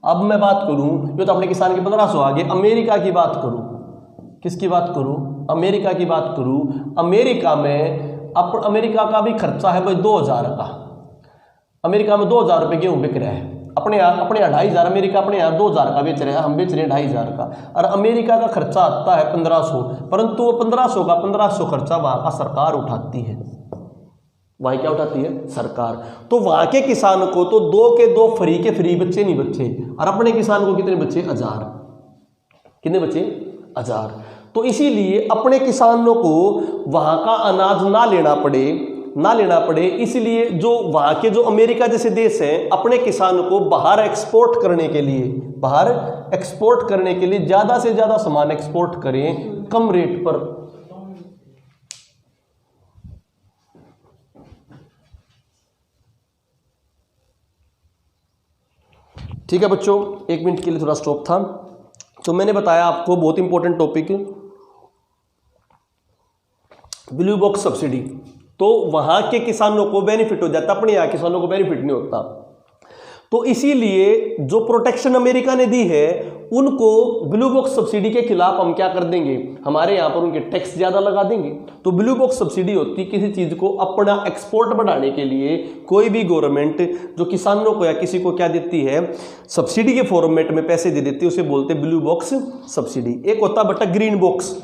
अब मैं बात करूं, ये तो अपने किसान के 1,500 आ गए। अमेरिका की बात करूं, किसकी बात करूं, अमेरिका की बात करूं। अमेरिका में अमेरिका का भी खर्चा है भाई 2,000 का। अमेरिका में 2,000 रुपये गेहूं बिक रहा है। अपने यहाँ 2,500, अमेरिका अपने यहाँ 2,000 का बेच रहे हैं, हम बेच रहे हैं 2,500 का। और अमेरिका का खर्चा आता है 1,500, परंतु वो 1,500 खर्चा वहाँ का सरकार उठाती है। वहाँ क्या उठाती है, सरकार। तो वहाँ के किसान को तो 2 के 2 फ्री के फ्री बच्चे नहीं बच्चे, और अपने किसान को कितने बच्चे, 1,000। कितने बच्चे, 1,000। तो इसीलिए अपने किसानों को वहाँ का अनाज ना लेना पड़े, इसलिए जो वहाँ के जो अमेरिका जैसे देश हैं, अपने किसान को बाहर एक्सपोर्ट करने के लिए ज़्यादा से ज़्यादा सामान एक्सपोर्ट करें कम रेट पर। ठीक है बच्चों, 1 मिनट के लिए थोड़ा स्टॉप था। तो मैंने बताया आपको बहुत important topic, blue box subsidy. तो वहां के किसानों को बेनिफिट हो जाता, अपने यहाँ किसानों को बेनिफिट नहीं होता। तो इसीलिए जो प्रोटेक्शन अमेरिका ने दी है, उनको ब्लू बॉक्स सब्सिडी के खिलाफ हम क्या कर देंगे, हमारे यहाँ पर उनके टैक्स ज़्यादा लगा देंगे। तो ब्लू बॉक्स सब्सिडी होती किसी चीज़ को अपना एक्सपोर्ट बढ़ाने के लिए, कोई भी गवर्नमेंट जो किसानों को या किसी को क्या देती है, सब्सिडी के फॉर्मेट में पैसे दे देती है, उसे बोलते हैं ब्लू बॉक्स सब्सिडी। एक होता बटा green box.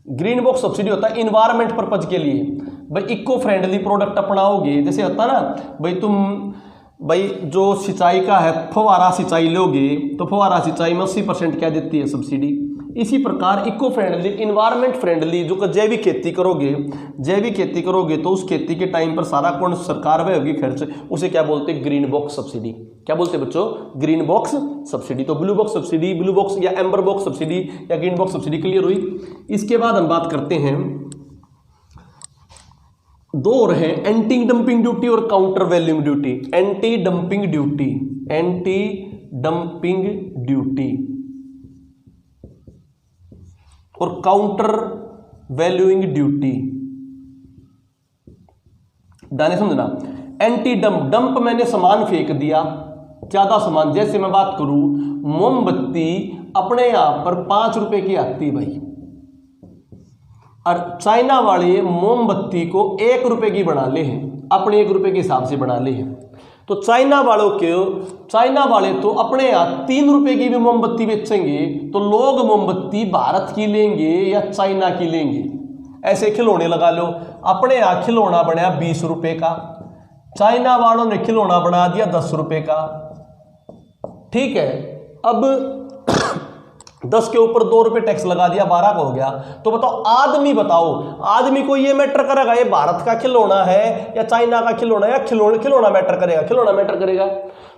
Green box subsidy होता है इन्वायरमेंट पर्पज के लिए, भाई इको फ्रेंडली प्रोडक्ट अपनाओगे, जैसे होता ना भाई तुम भाई जो सिंचाई का है फव्वारा सिंचाई लोगे तो फव्वारा सिंचाई में 80% क्या देती है सब्सिडी। इसी प्रकार इको फ्रेंडली इन्वायरमेंट फ्रेंडली जो जैविक खेती करोगे तो उस खेती के टाइम पर सारा कौन सरकार वह होगी खर्च, उसे क्या बोलते हैं ग्रीन बॉक्स सब्सिडी। क्या बोलते हैं बच्चों, ग्रीन बॉक्स सब्सिडी। तो blue box subsidy, blue box या एम्बर बॉक्स सब्सिडी या ग्रीन बॉक्स सब्सिडी क्लियर हुई। इसके बाद हम बात करते हैं दो और है एंटी डंपिंग ड्यूटी और counter valuing duty. Anti dumping duty और काउंटर वैल्यूइंग ड्यूटी। दाने समझना, एंटी डंप मैंने सामान फेंक दिया, ज्यादा सामान, जैसे मैं बात करूं मोमबत्ती अपने आप पर 5 रुपए की आती भाई, और चाइना वाले मोमबत्ती को 1 रुपए की बना ले हैं, अपने 1 रुपए के हिसाब से बना ले हैं। तो चाइना वाले तो अपने यहाँ 3 रुपए की भी मोमबत्ती बेचेंगे, तो लोग मोमबत्ती भारत की लेंगे या चाइना की लेंगे। ऐसे खिलौने लगा लो, अपने यहाँ खिलौना बनाया 20 रुपए का, चाइना वालों ने खिलौना बना दिया 10 रुपए का, ठीक है। अब 10 के ऊपर 2 रुपए टैक्स लगा दिया, 12 का हो गया। तो बताओ आदमी को ये मैटर करेगा ये भारत का खिलौना है या चाइना का खिलौना, या खिलौना मैटर करेगा।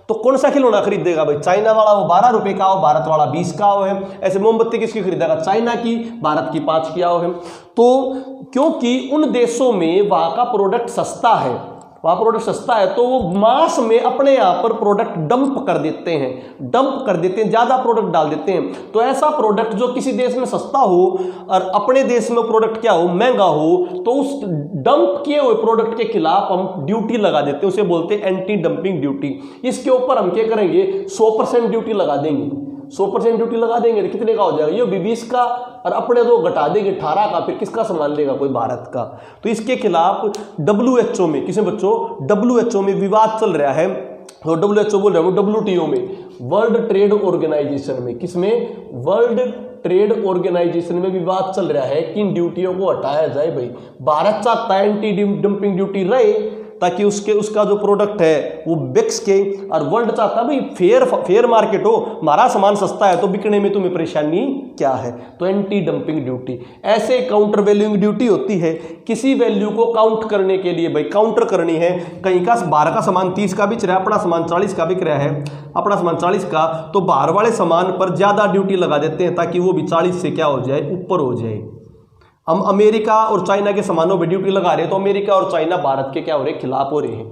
तो कौन सा खिलौना खरीदेगा भाई, चाइना वाला वो 12 रुपए का हो, भारत वाला 20 का हो है। ऐसे मोमबत्ती किसकी खरीदेगा, चाइना की, भारत की 5 की आओ है। तो क्योंकि उन देशों में वहां का प्रोडक्ट सस्ता है, तो वो मास में अपने यहाँ पर प्रोडक्ट डंप कर देते हैं, ज्यादा प्रोडक्ट डाल देते हैं। तो ऐसा प्रोडक्ट जो किसी देश में सस्ता हो और अपने देश में प्रोडक्ट क्या हो, महंगा हो, तो उस डंप किए हुए प्रोडक्ट के खिलाफ हम ड्यूटी लगा देते हैं, उसे बोलते हैं एंटी डंपिंग ड्यूटी। इसके ऊपर हम क्या करेंगे, 100% ड्यूटी लगा देंगे। 100% ड्यूटी लगा देंगे तो कितने का हो जाएगा, ये 20 का, और अपने तो घटा देंगे 18 का, फिर किसका सामान लेगा, कोई भारत का। तो इसके खिलाफ WHO में, किसे बच्चों, WHO में विवाद चल रहा है। तो WHO बोल रहा हूं, WTO में, वर्ल्ड ट्रेड ऑर्गेनाइजेशन में, किसमें, वर्ल्ड ट्रेड ऑर्गेनाइजेशन में विवाद चल रहा है कि इन ड्यूटियों को हटाया जाए। भाई भारत चाहता है एंटी डंपिंग ड्यूटी रहे ताकि उसका जो प्रोडक्ट है वो बिक्स के, और वर्ल्ड चाहता है भाई फेयर मार्केट हो, हमारा सामान सस्ता है तो बिकने में तुम्हें परेशानी क्या है। तो एंटी डंपिंग ड्यूटी। ऐसे काउंटर वैल्यूइंग ड्यूटी होती है, किसी वैल्यू को काउंट करने के लिए, भाई काउंटर करनी है, कहीं का बाहर का सामान 30 का बिक रहा है, अपना सामान 40 का बिक रहा है, अपना सामान 40 का, तो बाहर वाले सामान पर ज्यादा ड्यूटी लगा देते हैं ताकि वो भी 40 से क्या हो जाए, ऊपर हो जाए। हम अमेरिका और चाइना के सामानों पे ड्यूटी लगा रहे हैं, तो अमेरिका और चाइना भारत के क्या हो रहे हैं, खिलाफ हो रहे हैं,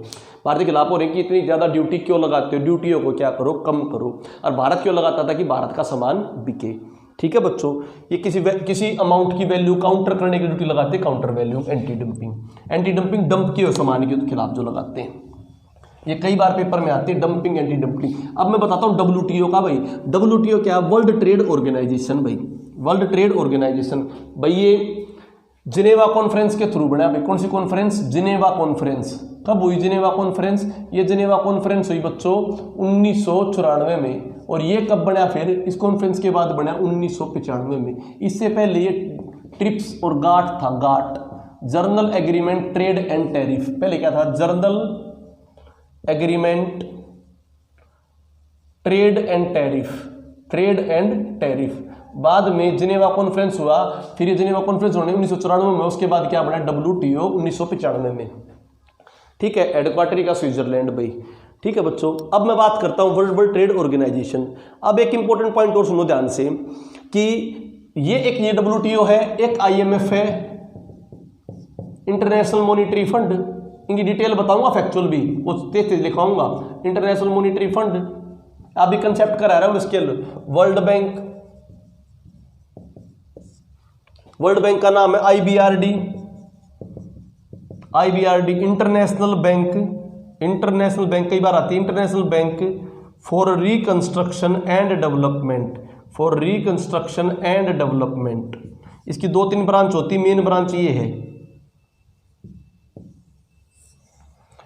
भारत के खिलाफ हो रहे हैं कि इतनी ज्यादा ड्यूटी क्यों लगाते हो, ड्यूटियों को क्या करो, कम करो। और भारत क्यों लगाता था कि भारत का सामान बिके। ठीक है बच्चों, ये किसी अमाउंट की वैल्यू काउंटर करने की ड्यूटी लगाते हैं, counter value anti dumping dump किए सामान के खिलाफ जो लगाते हैं। ये कई बार पेपर में आते हैं, डंपिंग एंटी डंपिंग। अब मैं बताता हूँ WTO का। भाई WTO क्या, वर्ल्ड ट्रेड ऑर्गेनाइजेशन। भाई वर्ल्ड ट्रेड ऑर्गेनाइजेशन, भाई ये जिनेवा कॉन्फ्रेंस के थ्रू बना। भाई कौन सी कॉन्फ्रेंस, जिनेवा कॉन्फ्रेंस। कब हुई जिनेवा कॉन्फ्रेंस, ये जिनेवा कॉन्फ्रेंस हुई बच्चों 1994 में, और ये कब बना, फिर इस कॉन्फ्रेंस के बाद बना 1995 में। इससे पहले ये ट्रिप्स और गाट था, GATT general agreement trade and tariff. पहले क्या था, general agreement trade and tariff. बाद में जिनेवा कॉन्फ्रेंस हुआ, फिर ये जिनेवा कॉन्फ्रेंस होने 1994 में, उसके बाद क्या बना WTO 1995 में। ठीक है, हेडक्वार्टर का स्विट्जरलैंड। भाई ठीक है बच्चों, अब मैं बात करता हूं वर्ल्ड ट्रेड ऑर्गेनाइजेशन। अब एक इंपॉर्टेंट पॉइंट और सुनो ध्यान से कि ये WTO है, एक IMF है, इंटरनेशनल मॉनिटरी फंड। इनकी डिटेल बताऊंगा, फैक्चुअल भी वो तेज लिखवाऊंगा। इंटरनेशनल मॉनिटरी फंड, अभी कंसेप्ट करा रहा हूं स्केल। वर्ल्ड बैंक का नाम है IBRD, इंटरनेशनल बैंक कई बार आती है, international bank for reconstruction and development. इसकी 2-3 ब्रांच होती, मेन ब्रांच ये है,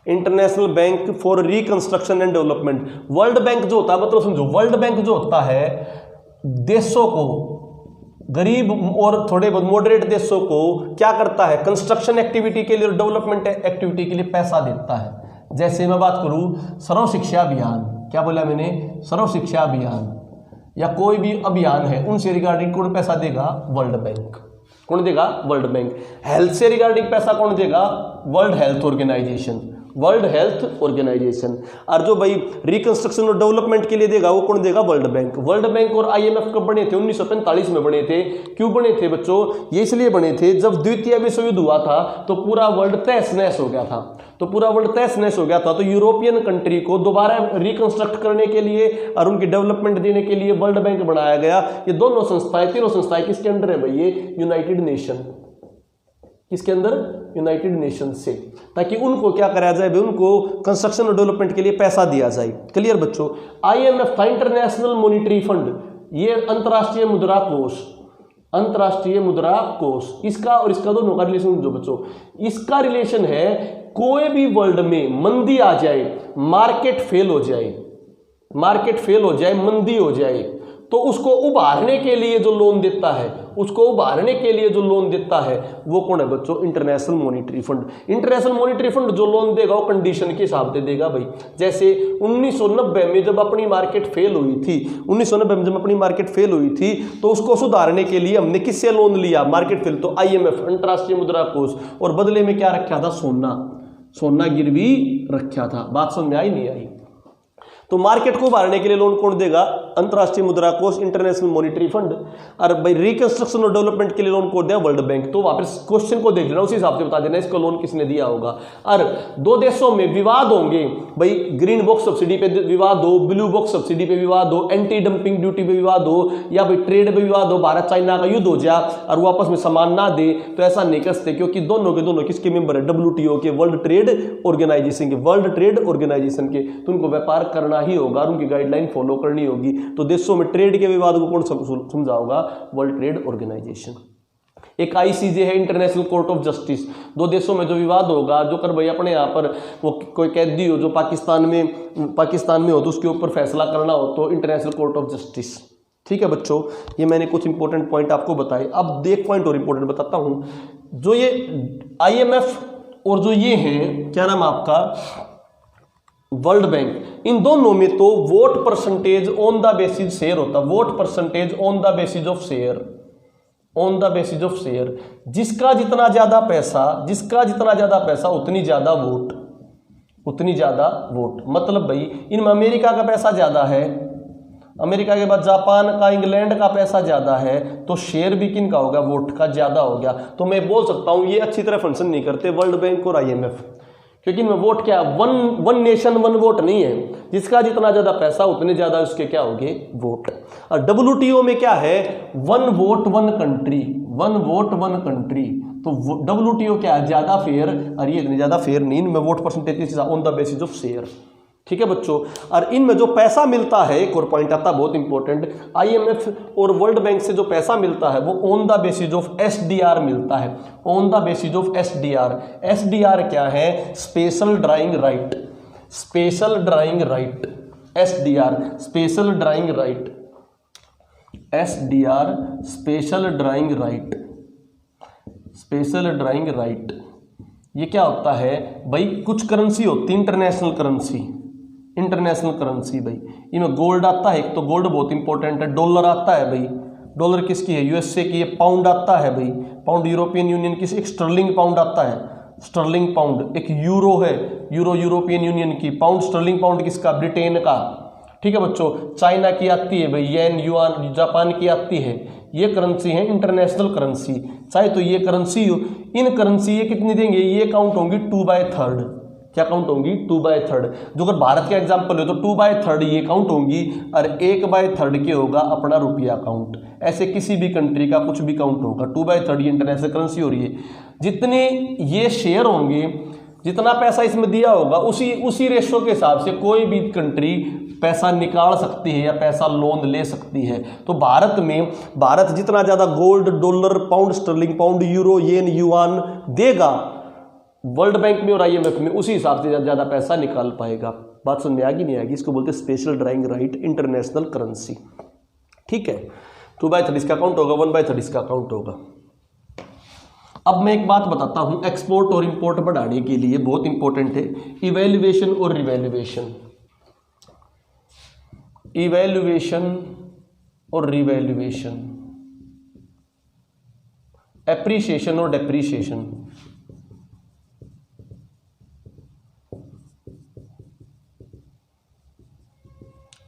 international bank for reconstruction and development. World bank जो होता है, मतलब समझो, वर्ल्ड बैंक जो होता है देशों को गरीब और थोड़े बहुत मॉडरेट देशों को क्या करता है, कंस्ट्रक्शन एक्टिविटी के लिए और डेवलपमेंट एक्टिविटी के लिए पैसा देता है। जैसे मैं बात करूं सर्व शिक्षा अभियान, क्या बोला मैंने, सर्व शिक्षा अभियान या कोई भी अभियान है उनसे रिगार्डिंग कौन पैसा देगा, वर्ल्ड बैंक। कौन देगा, वर्ल्ड बैंक। हेल्थ से रिगार्डिंग पैसा कौन देगा, world health organization, world health organization. और जो भाई रिकंस्ट्रक्शन और डेवलपमेंट के लिए देगा वो कौन देगा, वर्ल्ड बैंक। वर्ल्ड बैंक और आईएमएफ कब बने थे, 1945 में बने थे। क्यों बने थे बच्चों, ये इसलिए बने थे जब द्वितीय विश्व युद्ध हुआ था तो पूरा वर्ल्ड तहस नहस हो गया था, तो यूरोपियन कंट्री को दोबारा रिकंस्ट्रक्ट करने के लिए और उनकी डेवलपमेंट देने के लिए वर्ल्ड बैंक बनाया गया। ये दोनों संस्थाएं, तीनों संस्थाएं किसके अंडर है भाई, ये यूनाइटेड नेशन, किसके अंदर, यूनाइटेड नेशन से, ताकि उनको क्या कराया जाए, उनको कंस्ट्रक्शन और डेवलपमेंट के लिए पैसा दिया जाए। क्लियर बच्चों। आईएमएफ था इंटरनेशनल मॉनिटरी फंड, ये अंतरराष्ट्रीय मुद्रा कोष, अंतरराष्ट्रीय मुद्रा कोष, इसका और इसका दोनों का रिलेशन जो बच्चों, इसका रिलेशन है कोई भी वर्ल्ड में मंदी आ जाए, मार्केट फेल हो जाए, मंदी हो जाए, तो उसको उभारने के लिए जो लोन देता है, वो कौन है बच्चों, international monetary fund. International monetary fund जो लोन देगा वो कंडीशन के हिसाब से देगा भाई। जैसे 1990 में जब अपनी मार्केट फेल हुई थी, तो उसको सुधारने के लिए हमने किससे लोन लिया, मार्केट फेल, तो आईएमएफ, अंतरराष्ट्रीय मुद्रा कोष, और बदले में क्या रखा था, सोना गिरवी रखा था। बात समझ में आई नहीं आई। तो मार्केट को उभारने के लिए लोन कौन देगा, अंतरराष्ट्रीय मुद्रा कोष, इंटरनेशनल मॉनिटरी फंड। और भाई रिकंस्ट्रक्शन और डेवलपमेंट के लिए लोन कौन देगा, वर्ल्ड बैंक। तो वहां पर क्वेश्चन को देख लेना, उसी हिसाब से बता देना इसको लोन किसने दिया होगा। और दो देशों में विवाद होंगे भाई, ग्रीन बॉक्स सब्सिडी पे विवाद हो, ब्लू बॉक्स सब्सिडी पे विवाद हो, एंटी डंपिंग ड्यूटी पे विवाद हो, या भाई ट्रेड पे विवाद हो, भारत चाइना का युद्ध हो जाए और वो आपस में सामान ना दे, तो ऐसा नहीं कर सकते, क्योंकि दोनों के दोनों किसके मेंबर है, WTO के, वर्ल्ड ट्रेड ऑर्गेनाइजेशन के, तो उनको व्यापार करना ही होगा, उनकी गाइडलाइन फॉलो करनी होगी। तो देशों में ट्रेड के विवाद को कौन समझा होगा, वर्ल्ड ट्रेड ऑर्गेनाइजेशन। एक आईसीजे है, इंटरनेशनल कोर्ट ऑफ जस्टिस। दो देशों में जो विवाद होगा, जो कर भाई अपने यहाँ पर वो कोई कैदी हो जो पाकिस्तान में हो, तो उसके ऊपर फैसला करना हो, तो इंटरनेशनल कोर्ट ऑफ जस्टिस। ठीक है बच्चों, ये मैंने कुछ इंपॉर्टेंट पॉइंट आपको बताए। अब एक पॉइंट और इंपॉर्टेंट बताता हूं, जो ये आईएमएफ और जो ये है क्या नाम आपका, वर्ल्ड बैंक, इन दोनों में तो vote percentage on the basis share होता है, vote percentage on the basis of share, जिसका जितना ज्यादा पैसा उतनी ज्यादा वोट। मतलब भाई इनमें अमेरिका का पैसा ज्यादा है, अमेरिका के बाद जापान का, इंग्लैंड का पैसा ज्यादा है, तो शेयर भी किन का होगा, वोट का ज्यादा हो गया। तो मैं बोल सकता हूं ये अच्छी तरह फंक्शन नहीं करते वर्ल्ड बैंक और आईएमएफ, क्योंकि इनमें वोट क्या, वन नेशन वन वोट नहीं है, जिसका जितना ज्यादा पैसा उतने ज्यादा उसके क्या होंगे, वोट। और WTO में क्या है, वन वोट वन कंट्री, तो WTO क्या है, ज्यादा फेयर, और ये इतने ज्यादा फेयर नहीं, इनमें vote percentage on the basis of share. ठीक है बच्चों। और इनमें जो पैसा मिलता है, एक और पॉइंट आता है बहुत इंपॉर्टेंट, आईएमएफ और वर्ल्ड बैंक से जो पैसा मिलता है वो on the basis of SDR मिलता है, on the basis of SDR. SDR क्या है, special drawing right, SDR special drawing right. ये क्या होता है भाई, कुछ करेंसी होती है इंटरनेशनल करेंसी भाई, इनमें गोल्ड आता है, एक तो गोल्ड बहुत इंपॉर्टेंट है, डॉलर आता है भाई, डॉलर किसकी है, यूएसए की, पाउंड आता है भाई, पाउंड यूरोपियन यूनियन की, एक स्टर्लिंग पाउंड आता है, स्टर्लिंग पाउंड, एक यूरो है, यूरो यूरोपियन यूनियन की, पाउंड स्टर्लिंग पाउंड किसका, ब्रिटेन का। ठीक है बच्चों, चाइना की आती है भाई, येन युआन, जापान की आती है, ये करेंसी है इंटरनेशनल करेंसी। चाहे तो ये करेंसी हो, इन करेंसी ये कितनी देंगे, ये काउंट होंगी 2/3, क्या काउंट होंगी, 2/3। जो अगर भारत का एग्जांपल हो तो 2/3 ये काउंट होंगी, और 1/3 के होगा अपना रुपया काउंट। ऐसे किसी भी कंट्री का कुछ भी काउंट होगा, 2/3 ये इंटरनेशनल करेंसी हो रही है। जितने ये शेयर होंगे, जितना पैसा इसमें दिया होगा, उसी रेशो के हिसाब से कोई भी कंट्री पैसा निकाल सकती है या पैसा लोन ले सकती है। तो भारत जितना ज्यादा gold, dollar, pound sterling pound, euro, yen, yuan देगा वर्ल्ड बैंक में और आईएमएफ में, उसी हिसाब से ज्यादा पैसा निकाल पाएगा। बात समझ में आएगी नहीं आएगी, इसको बोलते हैं special drawing right, international currency. ठीक है, 2/3 इसका काउंट होगा, 1/3 इसका काउंट होगा। अब मैं एक बात बताता हूं, एक्सपोर्ट और इंपोर्ट बढ़ाने के लिए बहुत इंपॉर्टेंट है इवैल्यूएशन और रिवैल्यूएशन। इवैल्यूएशन और रिवैल्यूएशन, एप्रिसिएशन और डेप्रिसिएशन।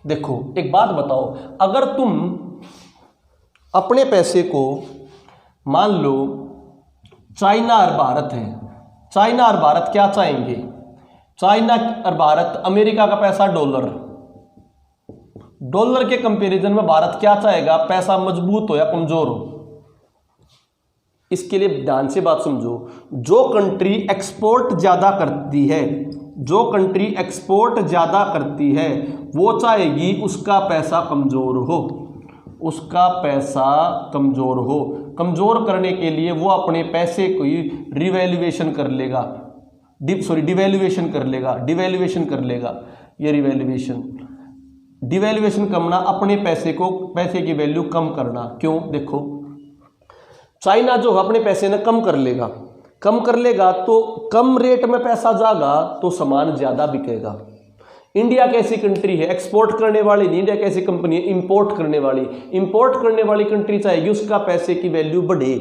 देखो एक बात बताओ, अगर तुम अपने पैसे को, मान लो चाइना और भारत है, चाइना और भारत क्या चाहेंगे, चाइना और भारत, अमेरिका का पैसा डॉलर, डॉलर के कंपैरिजन में भारत क्या चाहेगा, पैसा मजबूत हो या कमजोर हो। इसके लिए ध्यान से बात समझो, जो कंट्री एक्सपोर्ट ज्यादा करती है, जो कंट्री एक्सपोर्ट ज्यादा करती है वो चाहेगी उसका पैसा कमजोर हो, उसका पैसा कमजोर हो। कमजोर करने के लिए वो अपने पैसे को रिवैल्यूएशन कर लेगा, डिवैल्यूएशन कर लेगा, डिवैल्यूएशन कर लेगा, ये रिवैल्यूएशन, डिवैल्यूएशन करना, अपने पैसे को, पैसे की वैल्यू कम करना। क्यों? देखो चाइना जो है अपने पैसे ने कम कर लेगा, कम कर लेगा तो कम रेट में पैसा जाएगा तो सामान ज्यादा बिकेगा। इंडिया कैसी कंट्री है, एक्सपोर्ट करने वाली नहीं, इंडिया कैसी कंपनी है, इंपोर्ट करने वाली। इंपोर्ट करने वाली कंट्री चाहेगी उसका पैसे की वैल्यू बढ़े।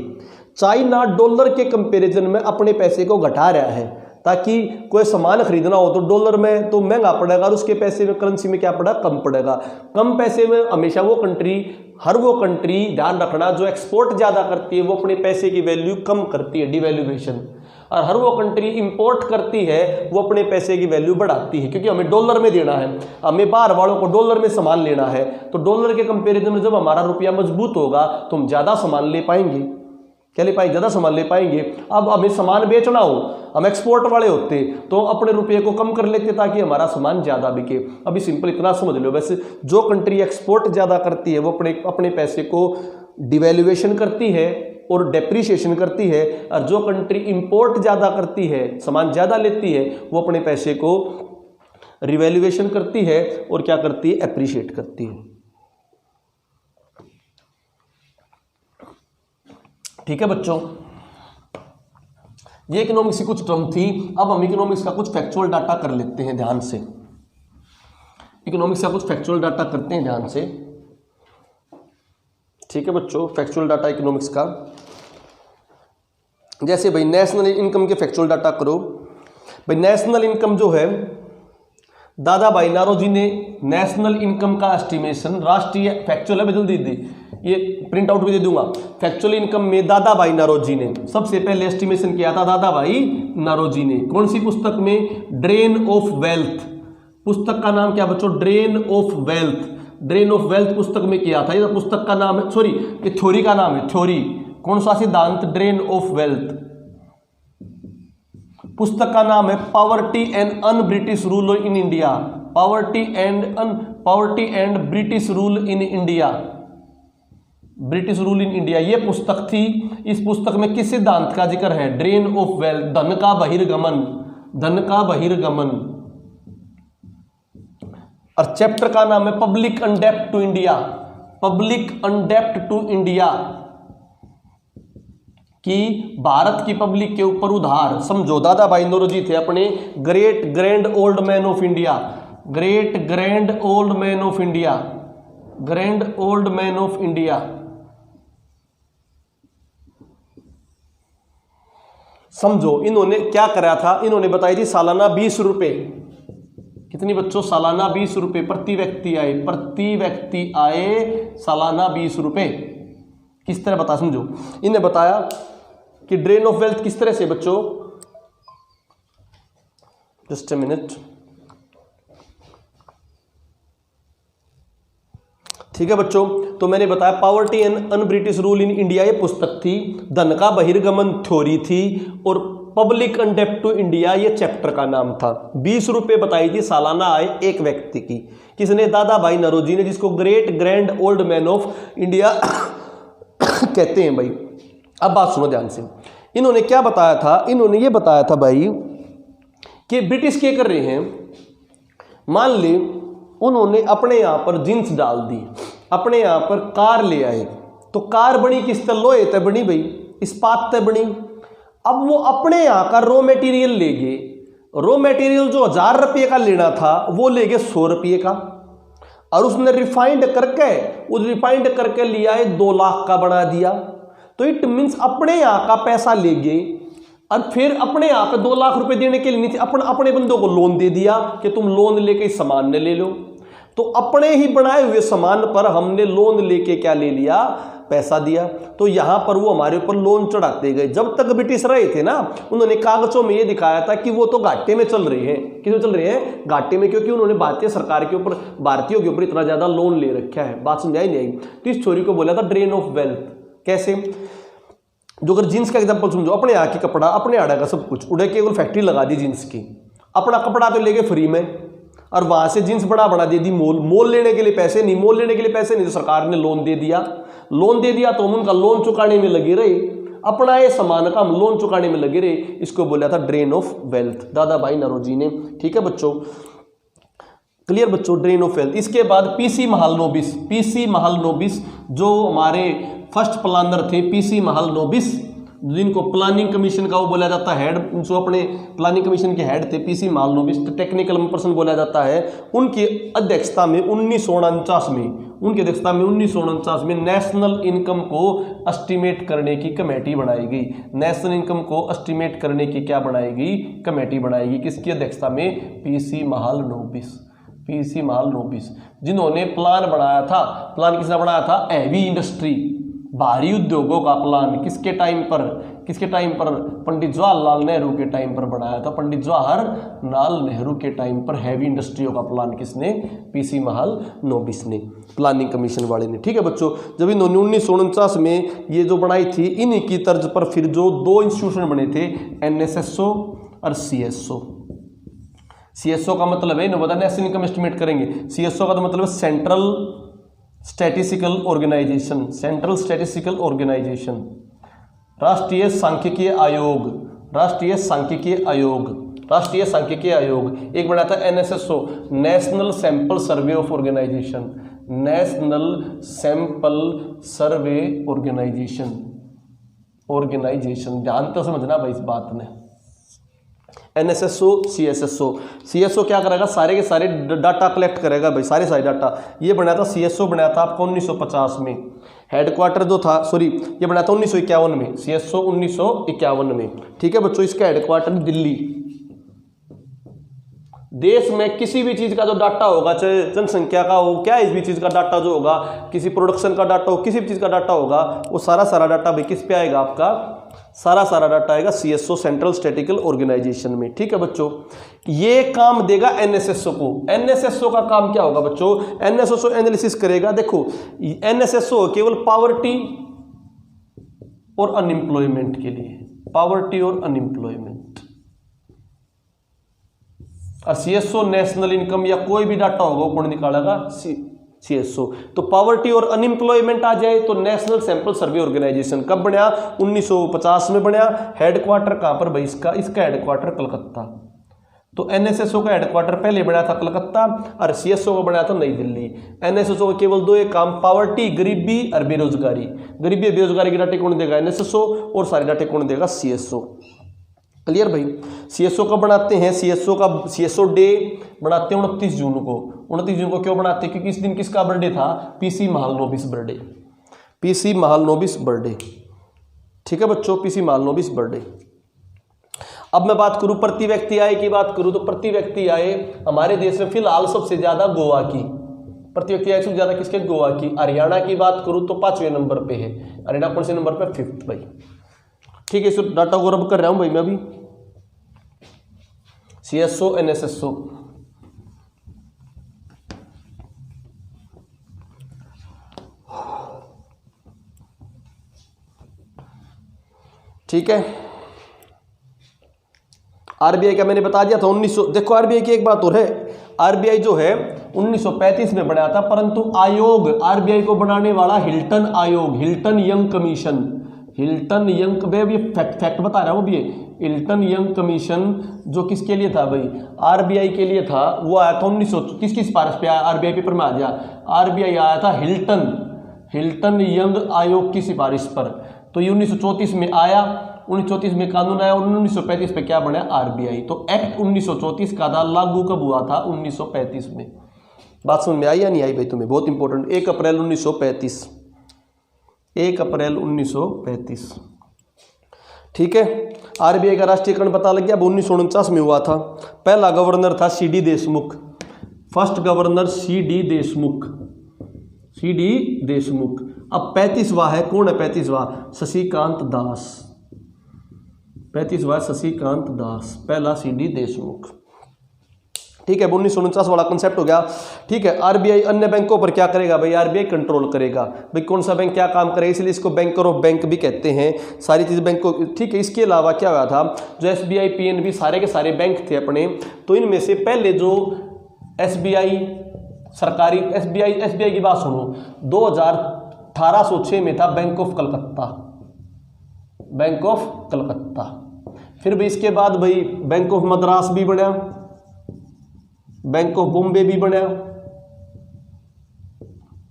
चाइना डॉलर के कंपैरिजन में अपने पैसे को घटा रहा है ताकि कोई सामान खरीदना हो तो डॉलर में तो महंगा पड़ेगा और उसके पैसे में, करेंसी में क्या पड़ा, कम पड़ेगा। कम पैसे में हमेशा वो कंट्री, हर वो कंट्री, ध्यान रखना, जो एक्सपोर्ट ज्यादा करती है वो अपने पैसे की वैल्यू कम करती है, डिवैल्यूएशन। और हर वो कंट्री इंपोर्ट करती है वो अपने पैसे की वैल्यू बढ़ाती है, क्योंकि हमें डॉलर में देना है, हमें बाहर वालों को डॉलर में सामान लेना है। तो डॉलर के कंपैरिजन में जब हमारा रुपया मजबूत होगा तो हम ज्यादा सामान ले पाएंगे। क्या ले पाएंगे? ज्यादा सामान ले पाएंगे। अब हमें सामान बेचना हो, हम एक्सपोर्ट वाले होते तो अपने रुपये को कम कर लेते ताकि हमारा सामान ज्यादा बिके। अभी सिंपल इतना समझ लो, वैसे जो कंट्री एक्सपोर्ट ज्यादा करती है वो अपने पैसे को डिवैल्यूएशन करती है और डेप्रिसिएशन करती है, और जो कंट्री इंपोर्ट ज्यादा करती है, सामान ज्यादा लेती है, वो अपने पैसे को रिवैल्यूएशन करती है और क्या करती है, एप्रिशिएट करती है। ठीक है बच्चों, ये इकोनॉमिक्स की कुछ टर्म थी। अब हम इकोनॉमिक्स का कुछ फैक्चुअल डाटा कर लेते हैं ध्यान से। इकोनॉमिक्स का कुछ फैक्चुअल डाटा करते हैं ध्यान से। ठीक है बच्चों, फैक्चुअल डाटा इकोनॉमिक्स का, जैसे भाई नेशनल इनकम के फैक्चुअल डाटा करो। भाई नेशनल इनकम जो है, दादा भाई नारोजी ने नेशनल इनकम का एस्टिमेशन, राष्ट्रीय फैक्चुअल है, मैं जल्दी दी ये प्रिंट आउट भी दे दूंगा। फैक्चुअल इनकम में दादा भाई नारोजी ने सबसे पहले एस्टिमेशन किया था, दादा भाई नारोजी ने। कौन सी पुस्तक में? Drain of wealth. पुस्तक का नाम क्या बच्चों? Drain of wealth. Drain of wealth पुस्तक में किया था। ये पुस्तक का नाम है, सॉरी ये थ्योरी का नाम है, थ्योरी। कौन सा सिद्धांत? Drain of wealth. पुस्तक का नाम है poverty and un British rule in India. Poverty and British rule in India. British rule in India ये पुस्तक थी। इस पुस्तक में किस सिद्धांत का जिक्र है? ड्रेन ऑफ वेल्थ, धन का बहिर्गमन, धन का बहिर्गमन। और चैप्टर का नाम है public indebted to India. Public indebted to India, कि भारत की पब्लिक के ऊपर उधार। समझो दादा भाई नौरोजी थे अपने great grand old man of India, great grand old man of India, grand old man of India. समझो इन्होंने क्या करा था, इन्होंने बताई थी सालाना 20 रुपए। कितनी बच्चों? सालाना 20 रुपए प्रति व्यक्ति आए, प्रति व्यक्ति आए सालाना 20 रुपए। किस तरह बता, समझो इन्हें बताया कि ड्रेन ऑफ वेल्थ किस तरह से बच्चों, जस्ट ए मिनट। ठीक है बच्चों, तो मैंने बताया poverty and un British rule in India ये पुस्तक थी, धन का बहिर्गमन थ्योरी थी, और पब्लिक अनडेप्ट टू इंडिया ये चैप्टर का नाम था। 20 रुपए बताई थी सालाना आय एक व्यक्ति की। किसने? दादा भाई नौरोजी ने, जिसको great grand old man of India कहते हैं भाई। अब बात सुनो ध्यान से, इन्होंने क्या बताया था? इन्होंने ये बताया था भाई कि ब्रिटिश क्या कर रहे हैं, मान ले उन्होंने अपने यहां पर जींस डाल दी, अपने यहां पर कार ले आए, तो कार बनी किस तरह, लोहे ते बनी भाई, इस्पात ते बनी। अब वो अपने यहाँ का रॉ मटेरियल ले गए, रॉ मटेरियल जो 1000 रुपये का लेना था वो ले गए 100 रुपये का, और उसने रिफाइंड करके, उस रिफाइंड करके लिया है 2 लाख का बना दिया। तो इट मीन्स अपने यहाँ का पैसा ले गए और फिर अपने यहाँ पे 2 लाख रुपए देने के लिए नहीं थे, अपने बंदों को लोन दे दिया कि तुम लोन लेके इस सामान ने ले लो। तो अपने ही बनाए हुए सामान पर हमने लोन लेके क्या ले लिया, पैसा दिया। तो यहां पर वो हमारे ऊपर लोन चढ़ाते गए। जब तक ब्रिटिश रहे थे ना, उन्होंने कागजों में ये दिखाया था कि वो तो घाटे में चल रहे हैं। किस में चल रहे हैं? घाटे में, क्योंकि उन्होंने भारतीय सरकार के ऊपर, भारतीयों के ऊपर इतना ज्यादा लोन ले रखा है। बात समझाई नहीं आई। तो इस चोरी को बोला था ड्रेन ऑफ वेल्थ। कैसे? जो अगर जींस का एग्जांपल समझो, अपने यहाँ की कपड़ा, अपने आड़ा का सब कुछ उड़े, केवल फैक्ट्री लगा दी जींस की, अपना कपड़ा तो ले गए फ्री में, और वहां से जींस बना दे दी मोल लेने के लिए पैसे नहीं, मोल लेने के लिए पैसे नहीं, तो सरकार ने लोन दे दिया। लोन दे दिया तो हम उनका लोन चुकाने में लगे रहे, अपना ये सामान का हम लोन चुकाने में लगे रहे। इसको बोला था ड्रेन ऑफ वेल्थ, दादा भाई नौरोजी ने। ठीक है बच्चों, क्लियर बच्चों, ड्रेन ऑफ वेल्थ। इसके बाद पीसी महालनोबिस, पीसी महालनोबिस जो हमारे फर्स्ट प्लानर थे, पीसी महालनोबिस, जिनको प्लानिंग कमीशन का वो बोला जाता है हेड, जो अपने प्लानिंग कमीशन के हेड थे पीसी महालनोबिस, टेक्निकल पर्सन बोला जाता है। उनकी अध्यक्षता में 1949 में, उनकी अध्यक्षता में 1949 में नेशनल इनकम को एस्टिमेट करने की कमेटी बनाई गई। नेशनल इनकम को एस्टिमेट करने की क्या बनाएगी? कमेटी बनाएगी। किसकी अध्यक्षता में? पीसी महालनोबिस, पीसी महालनोबिस, जिन्होंने प्लान बनाया था। प्लान किसने बनाया था? हैवी इंडस्ट्री, भारी उद्योगों का प्लान। किसके टाइम पर? किसके टाइम पर? पंडित जवाहरलाल नेहरू के टाइम पर बनाया था। पंडित जवाहरलाल नेहरू के टाइम पर हैवी इंडस्ट्रियों का प्लान किसने? पीसी महालनोबिस ने, प्लानिंग कमीशन वाले ने। ठीक है बच्चों, जब इन्होंने 1949 में ये जो बनाई थी, इन्हीं की तर्ज पर फिर जो 2 इंस्टीट्यूशन बने थे, एनएसएसओ और सीएसओ। सीएसओ का मतलब है, इन्होंने बताया नेशनल इनकम एस्टिमेट करेंगे। सीएसओ का तो मतलब है central statistical organisation, central statistical organisation. राष्ट्रीय सांख्यिकीय आयोग, राष्ट्रीय सांख्यिकीय आयोग, राष्ट्रीय सांख्यिकीय आयोग। एक बना था NSSO, national sample survey of organisation, national sample survey organisation, organisation. ध्यान तो समझना भाई इस बात में। एनएसएसओ, सीएसएसओ। सीएसओ क्या करेगा? सारे के सारे डाटा कलेक्ट करेगा भाई, सारे डाटा। ये बनाया था, सीएसओ बनाया था आपका 1950 में। हेडक्वार्टर जो था, सॉरी, ये बनाया था 1951 में, सीएसओ 1951 में। ठीक है बच्चों, इसका हेडक्वार्टर दिल्ली। देश में किसी भी चीज का जो डाटा होगा, चाहे जनसंख्या का हो, क्या इस भी चीज का डाटा जो होगा, किसी प्रोडक्शन का डाटा हो, किसी भी चीज का डाटा होगा, वो सारा डाटा भाई किस पे आएगा? आपका सारा डाटा आएगा सीएसओ, सेंट्रल स्टैटिस्टिकल ऑर्गेनाइजेशन में। ठीक है बच्चों, ये काम देगा एनएसएसओ को। एनएसएसओ का काम क्या होगा बच्चों? एनएसएसओ एनालिसिस करेगा। देखो, एनएसएसओ केवल पॉवर्टी और अनएम्प्लॉयमेंट के लिए, पॉवर्टी और अनएम्प्लॉयमेंट। और सीएसओ नेशनल इनकम या कोई भी डाटा होगा वो कौन निकालेगा? सीएसओ। तो पॉवर्टी और अनएम्प्लॉयमेंट आ जाए तो नेशनल सैंपल सर्वे ऑर्गेनाइजेशन कब बना? 1950 में बना। हेडक्वार्टर कहां पर भाई इसका? इसका हेडक्वार्टर कलकत्ता। तो एनएसएसओ का हेडक्वार्टर पहले बना था कलकत्ता और सीएसओ का बना था नई दिल्ली। एनएसएसओ का केवल 2 काम, पॉवर्टी, गरीबी और बेरोजगारी। गरीबी बेरोजगारी के डाटे कौन देगा? एनएसएसओ। और सारे डाटे कौन देगा? सीएसओ। क्लियर भाई? सीएसओ कब बनाते हैं? सीएसओ डे बनाते हैं 29 जून को। 29 जून को क्यों बनाते हैं? क्योंकि इस दिन किसका बर्थडे था? PC Mahalanobis birthday, PC Mahalanobis birthday. ठीक है बच्चों, पीसी महालनोबिस बर्थडे। अब मैं बात करूं प्रति व्यक्ति आय की बात करूं तो प्रति व्यक्ति आय हमारे देश में फिलहाल सबसे ज्यादा गोवा की, प्रति व्यक्ति आय सबसे ज्यादा किसके? गोवा की। हरियाणा की बात करूं तो 5वें नंबर पे है। हरियाणा कौन से नंबर पे? 5th भाई। ठीक है, इस डाटा को रब कर रहा हूं भाई मैं अभी। CSO, NSSO. ठीक है, आरबीआई का मैंने बता दिया था 1900। देखो आरबीआई की एक बात और है, आरबीआई जो है 1935 में बनाया था, परंतु आयोग, आरबीआई को बनाने वाला हिल्टन आयोग, Hilton young commission, Hilton young, fact बता रहा हूं अभी। हिल्टन यंग कमीशन जो किसके लिए था भाई? आरबीआई के लिए था। वो आया था 1900, किसकी सिफारिश पे आया? आरबीआई पेपर में आ गया। आरबीआई आया था हिल्टन हिल्टन यंग आयोग की सिफारिश पर। तो ये 1934 में आया, 1934 में कानून आया और 1935 में क्या बना, आरबीआई। तो एक्ट 1934 का था, लागू कब हुआ था, 1935 में। बात समझ में आई या नहीं आई भाई तुम्हें, बहुत इंपॉर्टेंट। 1 अप्रैल 1935, 1 अप्रैल 1935, ठीक है। आरबीआई का राष्ट्रीयकरण पता लग गया। अब 1949 में हुआ था। पहला गवर्नर था CD Deshmukh, first governor CD Deshmukh, CD Deshmukh. अब 35वां है, कौन है 35वां, शशिकांत दास, 35वां शशिकांत दास, पहला सीडी देशमुख, ठीक है। 1949 वाला कंसेप्ट हो गया, ठीक है। आरबीआई अन्य बैंकों पर क्या करेगा भाई, आरबीआई कंट्रोल करेगा भाई, कौन सा बैंक क्या काम करेगा, इसलिए इसको बैंकर ऑफ बैंक भी कहते हैं, सारी चीज़ बैंक को, ठीक है। इसके अलावा क्या हुआ था, जो एसबीआई पीएनबी सारे के सारे बैंक थे अपने, तो इनमें से पहले जो एसबीआई सरकारी, एसबीआई की बात सुनो, 1806 में था bank of Calcutta, bank of Calcutta. फिर भी इसके बाद भाई बैंक ऑफ मद्रास भी बना, बैंक ऑफ बॉम्बे भी बना।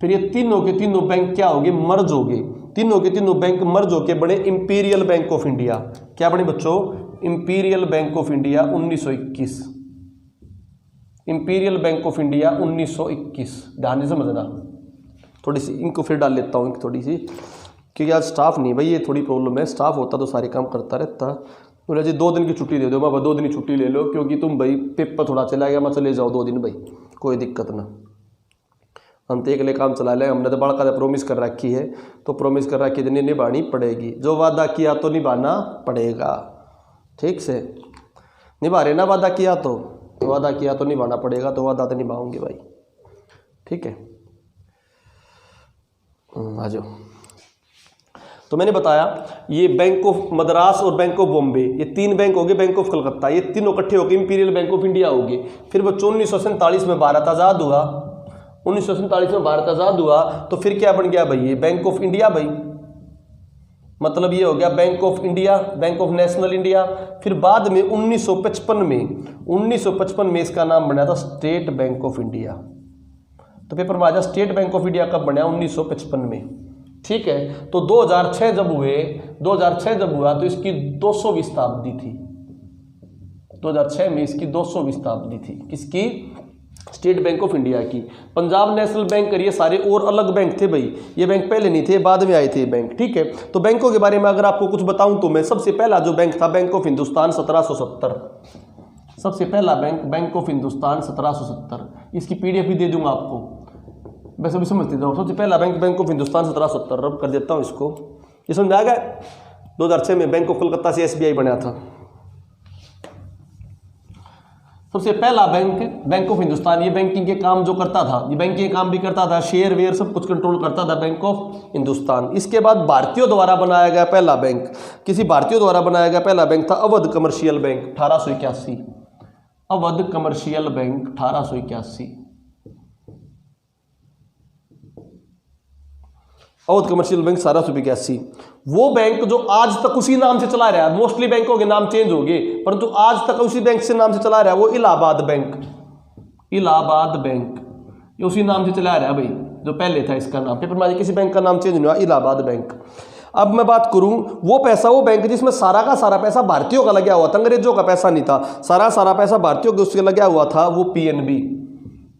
फिर ये तीनों के तीनों बैंक क्या हो गए, मर्ज हो गए, तीनों के तीनों बैंक मर्ज होके बने इंपीरियल बैंक ऑफ इंडिया। क्या बने बच्चों, imperial bank of India 1921, imperial bank of India 1921। ध्यान से समझना, थोड़ी सी इनको फिर डाल लेता हूँ थोड़ी सी, क्योंकि आज स्टाफ नहीं भाई, ये थोड़ी प्रॉब्लम है। स्टाफ होता तो सारे काम करता रहता। बोला जी 2 दिन की छुट्टी दे दो, मैं 2 दिन की छुट्टी ले लो, क्योंकि तुम भाई पेपर थोड़ा चला गया, मैं चले जाओ 2 दिन भाई, कोई दिक्कत ना, हम तो एक ले काम चला ले। हमने तो बड़ा का प्रोमिस कर रखी है, तो प्रोमिस कर रखी है निभानी पड़ेगी, जो वादा किया तो निभाना पड़ेगा, ठीक से निभा रहे ना, वादा किया तो निभाना पड़ेगा, तो वादा तो निभाऊंगे भाई, ठीक है। आ जाओ। तो मैंने बताया ये बैंक ऑफ मद्रास और बैंक ऑफ बॉम्बे, ये 3 बैंक हो गए, बैंक ऑफ कलकत्ता, ये तीनों इकट्ठे होकर इंपीरियल बैंक ऑफ इंडिया हो गए। फिर बच्चों 1947 में भारत आज़ाद हुआ, 1947 में भारत आज़ाद हुआ, तो फिर क्या बन गया भाई, ये बैंक ऑफ इंडिया भाई, मतलब ये हो गया bank of India, bank of national India. फिर बाद में 1955 में इसका नाम बना था स्टेट बैंक ऑफ इंडिया। तो पेपर में आ जाए स्टेट बैंक ऑफ इंडिया कब बना, 1955 में, ठीक है। तो 2006 जब हुआ तो इसकी 200वीं शताब्दी थी, 2006 में इसकी 200वीं शताब्दी थी, किसकी, स्टेट बैंक ऑफ इंडिया की। पंजाब नेशनल बैंक करिए, सारे और अलग बैंक थे भाई, ये बैंक पहले नहीं थे, बाद में आए थे बैंक, ठीक है। तो बैंकों के बारे में अगर आपको कुछ बताऊं तो मैं, सबसे पहला जो बैंक था बैंक ऑफ हिंदुस्तान 1770, सबसे पहला बैंक ऑफ हिंदुस्तान 1770, इसकी पीडीएफ भी दे दूंगा आपको, वैसे भी समझते जाओ। सबसे पहला बैंक ऑफ हिंदुस्तान 1770, रब कर देता हूँ इसको, ये समझ आ गया। 2006 में बैंक ऑफ कलकत्ता से एसबीआई बना था। सबसे पहला बैंक ऑफ हिंदुस्तान, ये बैंकिंग के काम जो करता था, ये बैंकिंग के काम भी करता था, शेयर वेयर सब कुछ कंट्रोल करता था, बैंक ऑफ हिंदुस्तान। इसके बाद भारतीयों द्वारा बनाया गया पहला बैंक, किसी भारतीयों द्वारा बनाया गया पहला बैंक था Awadh commercial bank 1881, Awadh commercial bank 1881, Awadh commercial bank 1881। वो बैंक जो आज तक उसी नाम से चला रहा है, मोस्टली बैंकों के नाम चेंज हो गए, परंतु आज तक उसी बैंक से नाम से चला रहा है, वो इलाहाबाद बैंक, इलाहाबाद बैंक, ये उसी नाम से चला रहा है भाई, जो पहले था इसका नाम। पेपर में किसी बैंक का नाम चेंज नहीं हुआ, इलाहाबाद बैंक। अब मैं बात करूं वो पैसा, वो बैंक जिसमें सारा का सारा पैसा भारतीयों का लगा हुआ था, अंग्रेजों का पैसा नहीं था, सारा पैसा भारतीयों के उसके लगा हुआ था, वो PNB,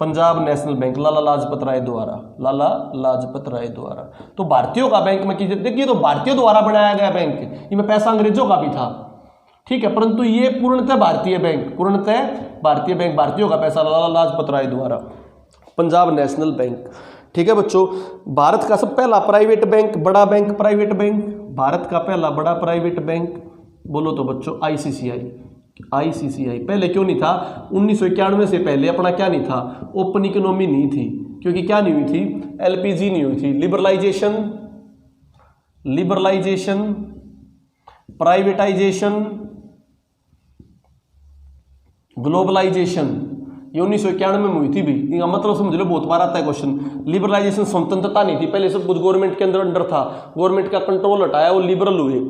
Punjab national bank, Lala Lajpat Rai द्वारा, लाला लाजपत राय द्वारा। तो भारतीयों का बैंक में कीजिए, देखिए तो भारतीयों द्वारा बनाया गया बैंक, इनमें पैसा अंग्रेजों का भी था, ठीक है, परंतु ये पूर्णतः भारतीय बैंक, पूर्णतः भारतीय बैंक, भारतीयों का पैसा, लाला लाजपत राय द्वारा, पंजाब नेशनल बैंक, ठीक है बच्चों। भारत का सब पहला प्राइवेट बैंक, बड़ा बैंक, प्राइवेट बैंक, भारत का पहला बड़ा प्राइवेट बैंक बोलो तो बच्चों आईसीसीआई। पहले क्यों नहीं था, 1991 से पहले अपना क्या नहीं था, ओपन इकोनॉमी नहीं थी, क्योंकि क्या नहीं हुई थी, एलपीजी नहीं हुई थी, लिबरलाइजेशन, प्राइवेटाइजेशन, ग्लोबलाइजेशन, ये 1991 में हुई थी भी। इनका मतलब समझ लो, बहुत बार आता है क्वेश्चन। लिबरलाइजेशन, स्वतंत्रता नहीं थी, पहले सब कुछ गवर्नमेंट के अंदर था, गवर्नमेंट का कंट्रोल हटाया, वो लिबरल हुए।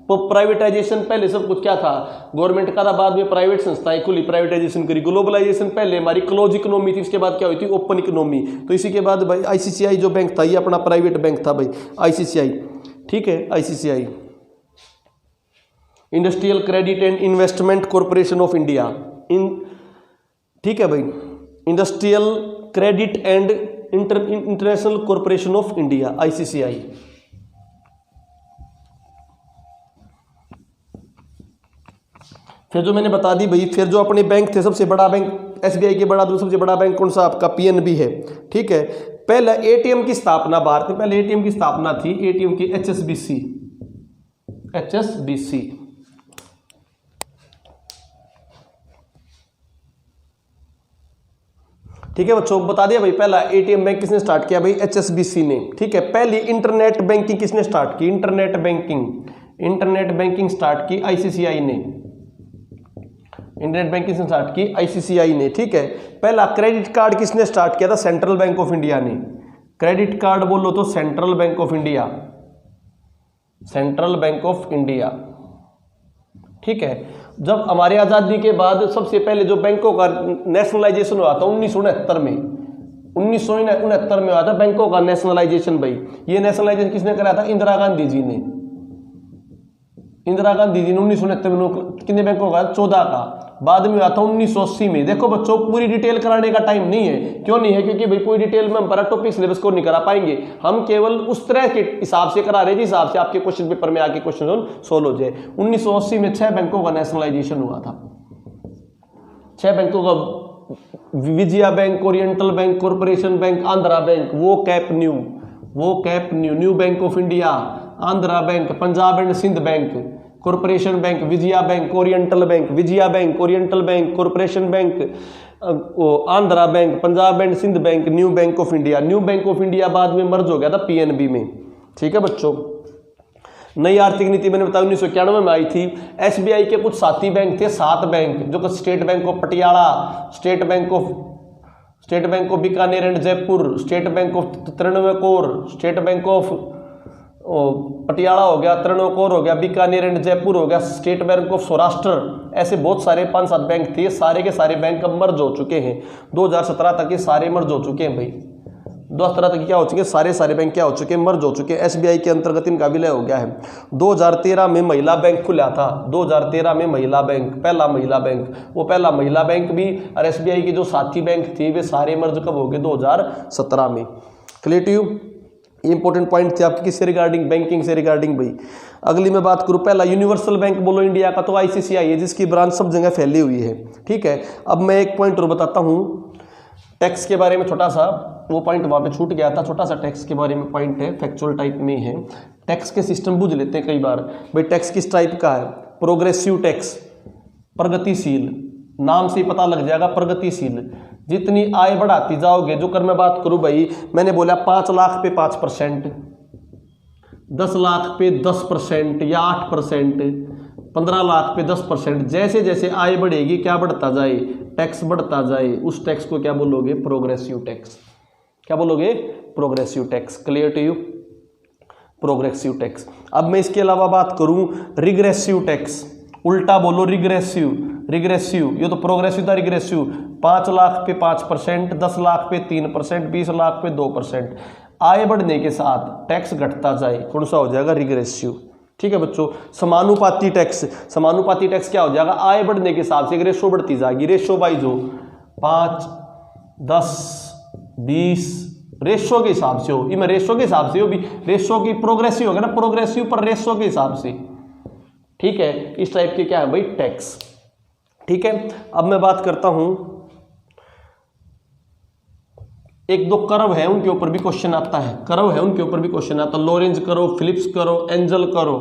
प्राइवेटाइजेशन पहले सब कुछ क्या था, गवर्नमेंट का था, बाद में प्राइवेट संस्थाएं खुली, प्राइवेटाइजेशन करी। ग्लोबलाइजेशन पहले हमारी क्लोज इकोनॉमी थी, इसके बाद क्या हुई थी, ओपन इकोनॉमी। तो इसी के बाद भाई आईसीसीआई जो बैंक था ये अपना प्राइवेट बैंक था भाई, आईसीसीआई, ठीक है, ICCI industrial credit and investment corporation of India, ठीक है भाई, industrial credit and international corporation of India, ICCI. फिर जो मैंने बता दी भाई, फिर जो अपने बैंक थे, सबसे बड़ा बैंक एसबीआई के बड़ा सबसे बड़ा बैंक कौन सा आपका, पीएनबी है, ठीक है। पहले एटीएम की स्थापना भारत में, पहले एटीएम की स्थापना थी, एटीएम की एचएसबीसी, ठीक है बच्चों, बता दिया भाई। पहला एटीएम बैंक किसने स्टार्ट किया भाई, एचएसबीसी ने, ठीक है। पहली इंटरनेट बैंकिंग किसने स्टार्ट की, इंटरनेट बैंकिंग स्टार्ट की आईसीसीआई ने, इंटरनेट बैंकिंग स्टार्ट की आईसीसीआई ने, ठीक है। पहला क्रेडिट कार्ड किसने स्टार्ट किया था, सेंट्रल बैंक ऑफ इंडिया ने। क्रेडिट कार्ड बोलो तो central bank of India, central bank of India, ठीक है। जब हमारी आजादी के बाद सबसे पहले जो बैंकों का नेशनलाइजेशन हुआ था 1969 में, 1969 में हुआ था बैंकों का नेशनलाइजेशन भाई। ये नेशनलाइजेशन किसने कराया था, इंदिरा गांधी जी ने, इंदिरा गांधी जी ने 1969 में कितने बैंकों का, 14 का। बाद में हुआ था 1980 में। देखो बच्चों पूरी डिटेल कराने का टाइम नहीं है, क्यों नहीं है, क्योंकि भाई पूरी डिटेल में हम पर टॉपिक सिलेबस को नहीं करा पाएंगे, हम केवल उस तरह के हिसाब से करा रहे हैं जिस हिसाब से आपके क्वेश्चन पेपर में आके क्वेश्चन सोल्व हो जाए। 1980 में 6 बैंकों का नेशनलाइजेशन हुआ था, 6 बैंकों का, Vijaya Bank, Oriental Bank, Corporation Bank, Andhra Bank, वो कैप New, New Bank of India, Andhra Bank, Punjab and Sindh Bank, Corporation Bank, Vijaya Bank, Oriental Bank, Vijaya Bank, Oriental Bank, Corporation Bank, Andhra Bank, Punjab and Sindh Bank, New Bank of India. New Bank of India बाद में मर्ज हो गया था PNB में, ठीक है बच्चों। नई आर्थिक नीति मैंने बताया 1991 में आई थी। एसबीआई के कुछ साथी बैंक थे, 7 बैंक, जो State Bank of Patiala, State Bank of Bikaner and Jaipur, State Bank of Trivendrapur, State Bank of Patiala हो गया, त्रिवेंद्रपुर हो गया, बीकानेर एंड जयपुर हो गया, स्टेट बैंक ऑफ सौराष्ट्र, ऐसे बहुत सारे 5-7 बैंक थे। सारे के सारे बैंक अब मर्ज हो चुके हैं, 2017 तक ये सारे मर्ज हो चुके हैं भाई। 2017 तक क्या हो चुके हैं, सारे बैंक क्या हो चुके हैं, मर्ज हो चुके हैं। एसबीआई के अंतर्गत इनका विलय हो गया है। 2013 में महिला बैंक खुला था, 2013 में महिला बैंक, पहला महिला बैंक, वो पहला महिला बैंक भी और एसबीआई के जो साथी बैंक थे वे सारे मर्ज कब हो गए, 2017 में। Clear to you? Important point थे आपकी किससे रिगार्डिंग, बैंकिंग से रिगार्डिंग भाई। अगली मैं बात करूं, पहला यूनिवर्सल बैंक बोलो इंडिया का, तो आईसीसीआई है, जिसकी ब्रांच सब जगह फैली हुई है, ठीक है। अब मैं एक पॉइंट और बताता हूं टैक्स के बारे में, छोटा सा वो पॉइंट वहां पे छूट गया था, छोटा सा टैक्स के बारे में पॉइंट है, फैक्चुअल टाइप में है। टैक्स के सिस्टम बुझ लेते हैं कई बार भाई। टैक्स किस टाइप का है, प्रोग्रेसिव टैक्स, प्रगतिशील, नाम से ही पता लग जाएगा, प्रगतिशील। जितनी आय बढ़ाती जाओगे, जो कर मैं बात करूं भाई, मैंने बोला 5 लाख पे 5%, 10 लाख पे 10% या 8%, 15 लाख पे 10%, जैसे जैसे आय बढ़ेगी क्या बढ़ता जाए, टैक्स बढ़ता जाए, उस टैक्स को क्या बोलोगे, प्रोग्रेसिव टैक्स। क्या बोलोगे, progressive tax. Clear to you? Progressive tax. अब मैं इसके अलावा बात करूं रिग्रेसिव टैक्स, उल्टा बोलो रिग्रेसिव, ये तो प्रोग्रेसिव था, रिग्रेसिव। 5 लाख पे 5%, 10 लाख पे 3%, 20 लाख पे 2%। आय बढ़ने के साथ टैक्स घटता जाए, कौन सा हो जाएगा, रिग्रेसिव। ठीक है बच्चों। समानुपाती टैक्स, समानुपाती टैक्स क्या हो जाएगा, आय बढ़ने के हिसाब से रेशो बढ़ती जाएगी, रेशो वाइज हो, 5, 10, 20 रेशो के हिसाब से हो, इसमें रेशो के हिसाब से हो भी, रेशो की प्रोग्रेसिव होगा ना, प्रोग्रेसिव पर रेशो के हिसाब से, ठीक है। इस टाइप के क्या है भाई, टैक्स। ठीक है। अब मैं बात करता हूं, एक दो कर्व है उनके ऊपर भी क्वेश्चन आता है, कर्व है उनके ऊपर भी क्वेश्चन आता है। लॉरेंज करो, फिलिप्स करो, एंजल करो,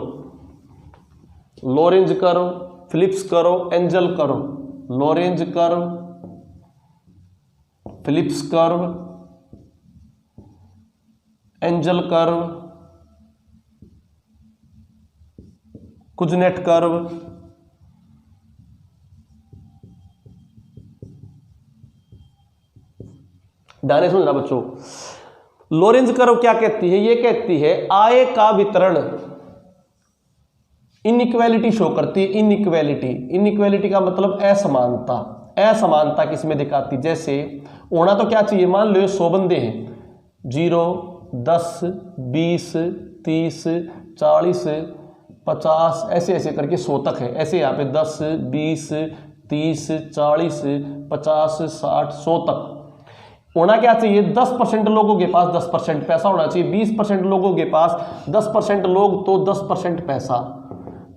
लॉरेंज करो, फिलिप्स करो, एंजल करो, Lorentz curve, Phillips curve, Engel curve, Kuznets curve, ध्यान समझना बच्चों। लॉरेंज कर्व क्या कहती है, ये कहती है आय का वितरण इनइक्वालिटी शो करती है, इनइक्वालिटी। इनइक्वालिटी का मतलब असमानता। असमानता किसमें दिखाती, जैसे होना तो क्या चाहिए, मान लो 100 बंदे हैं, 0 10 20 30 40 50 ऐसे ऐसे करके 100 तक है। ऐसे यहाँ पे 10 20 30 40 50 60 100 तक होना क्या चाहिए, 10% लोगों के पास 10% पैसा होना चाहिए, 20% लोगों के पास 10% लोग तो 10% पैसा,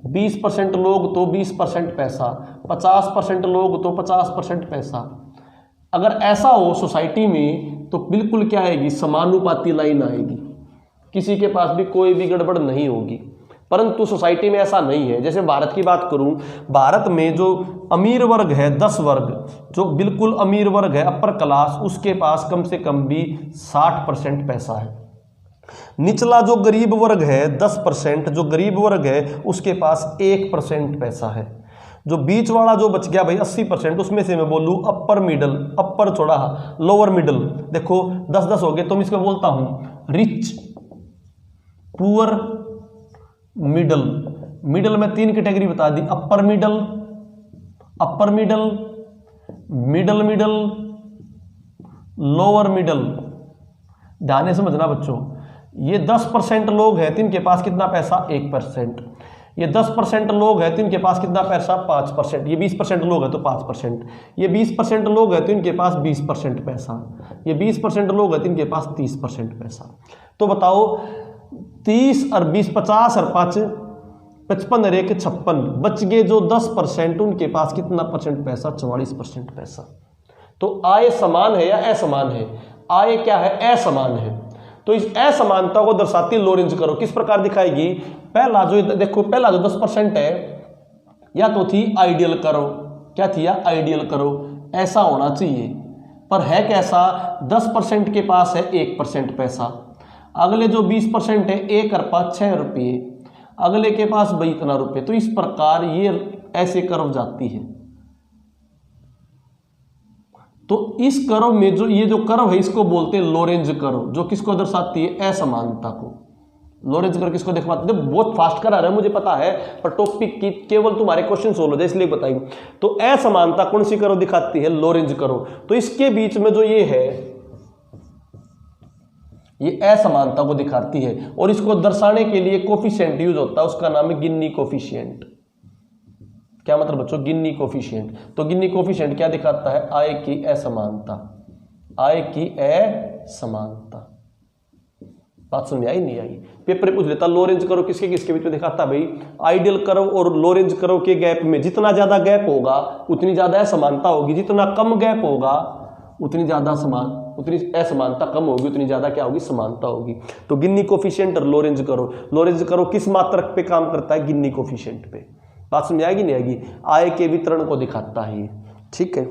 20% लोग तो 20% पैसा, 50% लोग तो 50% पैसा। अगर ऐसा हो सोसाइटी में तो बिल्कुल क्या आएगी, समानुपाती लाइन आएगी, किसी के पास भी कोई भी गड़बड़ नहीं होगी। परंतु सोसाइटी में ऐसा नहीं है। जैसे भारत की बात करूं, भारत में जो अमीर वर्ग है 10 वर्ग, जो बिल्कुल अमीर वर्ग है अपर क्लास, उसके पास कम से कम भी 60% पैसा है। निचला जो गरीब वर्ग है 10%, जो गरीब वर्ग है उसके पास 1% पैसा है। जो बीच वाला जो बच गया भाई 80%, उसमें से मैं बोलूं अपर मिडल, अपर छोड़ा लोअर मिडल, देखो 10-10 हो गए तो मैं इसको बोलता हूं रिच, पुअर, मिडल। मिडल में 3 कैटेगरी बता दी, upper middle, upper middle, middle middle, lower middle. ध्यान से समझना बच्चों, ये 10% लोग हैं जिनके पास कितना पैसा, 1%। ये 10% लोग हैं तो इनके पास कितना पैसा, 5%। ये 20% लोग हैं तो 5%। ये 20% लोग हैं तो इनके पास 20% पैसा। ये 20% लोग हैं तो इनके पास 30% पैसा। तो बताओ 30 और 20 50 और 5 55 और 1 56, बच गए जो 10%, उनके पास कितना परसेंट पैसा, 44% पैसा। तो आय समान है या असमान है, आय क्या है, असमान है। तो इस असमानता को दर्शाती लोरेंज करो किस प्रकार दिखाएगी, पहला जो देखो, पहला जो 10% है या तो थी आइडियल करो, क्या थी, या आइडियल करो, ऐसा होना चाहिए, पर है कैसा, 10% के पास है 1% पैसा, अगले जो 20% है 1 और 5 6 रुपये, अगले के पास भाई इतना रुपये। तो इस प्रकार ये ऐसे कर्व जाती है। तो इस कर्व में जो ये जो कर्व है इसको बोलते हैं लोरेंज कर्व, जो किसको दर्शाती है, असमानता को। लोरेंज कर्व किसको दिखाते हैं, बहुत फास्ट करा रहे हैं मुझे पता है, पर टॉपिक की केवल तुम्हारे क्वेश्चन सोल्व हो जाए इसलिए बताएंगे। तो असमानता कौन सी कर्व दिखाती है, लोरेंज कर्व। तो इसके बीच में जो ये है ये असमानता को दिखाती है, और इसको दर्शाने के लिए कोफिशिएंट यूज होता है, उसका नाम है गिन्नी कोफिशिएंट। क्या मतलब बच्चों, गिन्नी कोफिशिएंट। तो गिन्नी कोफिशिएंट क्या दिखाता है, आय की असमानता, आय की असमानता। बात समझ आई नहीं आई, पेपर पूछ लेता लोरेंज कर्व किसके किसके बीच में दिखाता है भाई, आइडियल कर्व और लोरेंज कर्व के गैप में जितना ज्यादा गैप होगा उतनी ज्यादा असमानता होगी, जितना कम गैप होगा उतनी ज्यादा उतनी असमानता कम होगी, उतनी ज्यादा क्या होगी, समानता होगी। तो गिन्नी कोफिशिएंट और लोरेंज कर्व, लोरेंज कर्व किस मात्रक पे काम करता है, गिन्नी कोफिशिएंट पे। बात समझ आएगी नहीं आएगी, आय के वितरण को दिखाता है, ठीक है।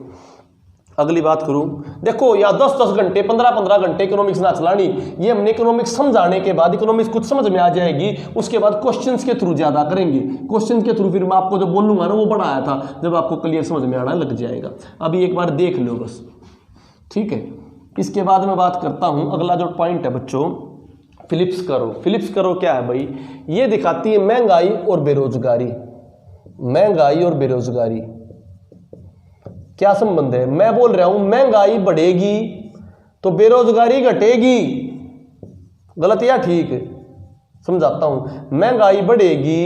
अगली बात करूं, देखो या 10-10 घंटे 15-15 घंटे इकोनॉमिक्स ना चलानी, ये हमने इकोनॉमिक्स समझाने के बाद इकोनॉमिक्स कुछ समझ में आ जाएगी, उसके बाद क्वेश्चंस के थ्रू ज्यादा करेंगे, क्वेश्चन के थ्रू फिर मैं आपको जो बोलूंगा ना वो बढ़ाया था, जब आपको क्लियर समझ में आना लग जाएगा। अभी एक बार देख लो बस, ठीक है। इसके बाद मैं बात करता हूं, अगला जो पॉइंट है बच्चों, फिलिप्स कर्व। फिलिप्स कर्व क्या है भाई, ये दिखाती है महंगाई और बेरोजगारी। महंगाई और बेरोजगारी क्या संबंध है, मैं बोल रहा हूं महंगाई बढ़ेगी तो बेरोजगारी घटेगी, गलत या ठीक, समझाता हूं। महंगाई बढ़ेगी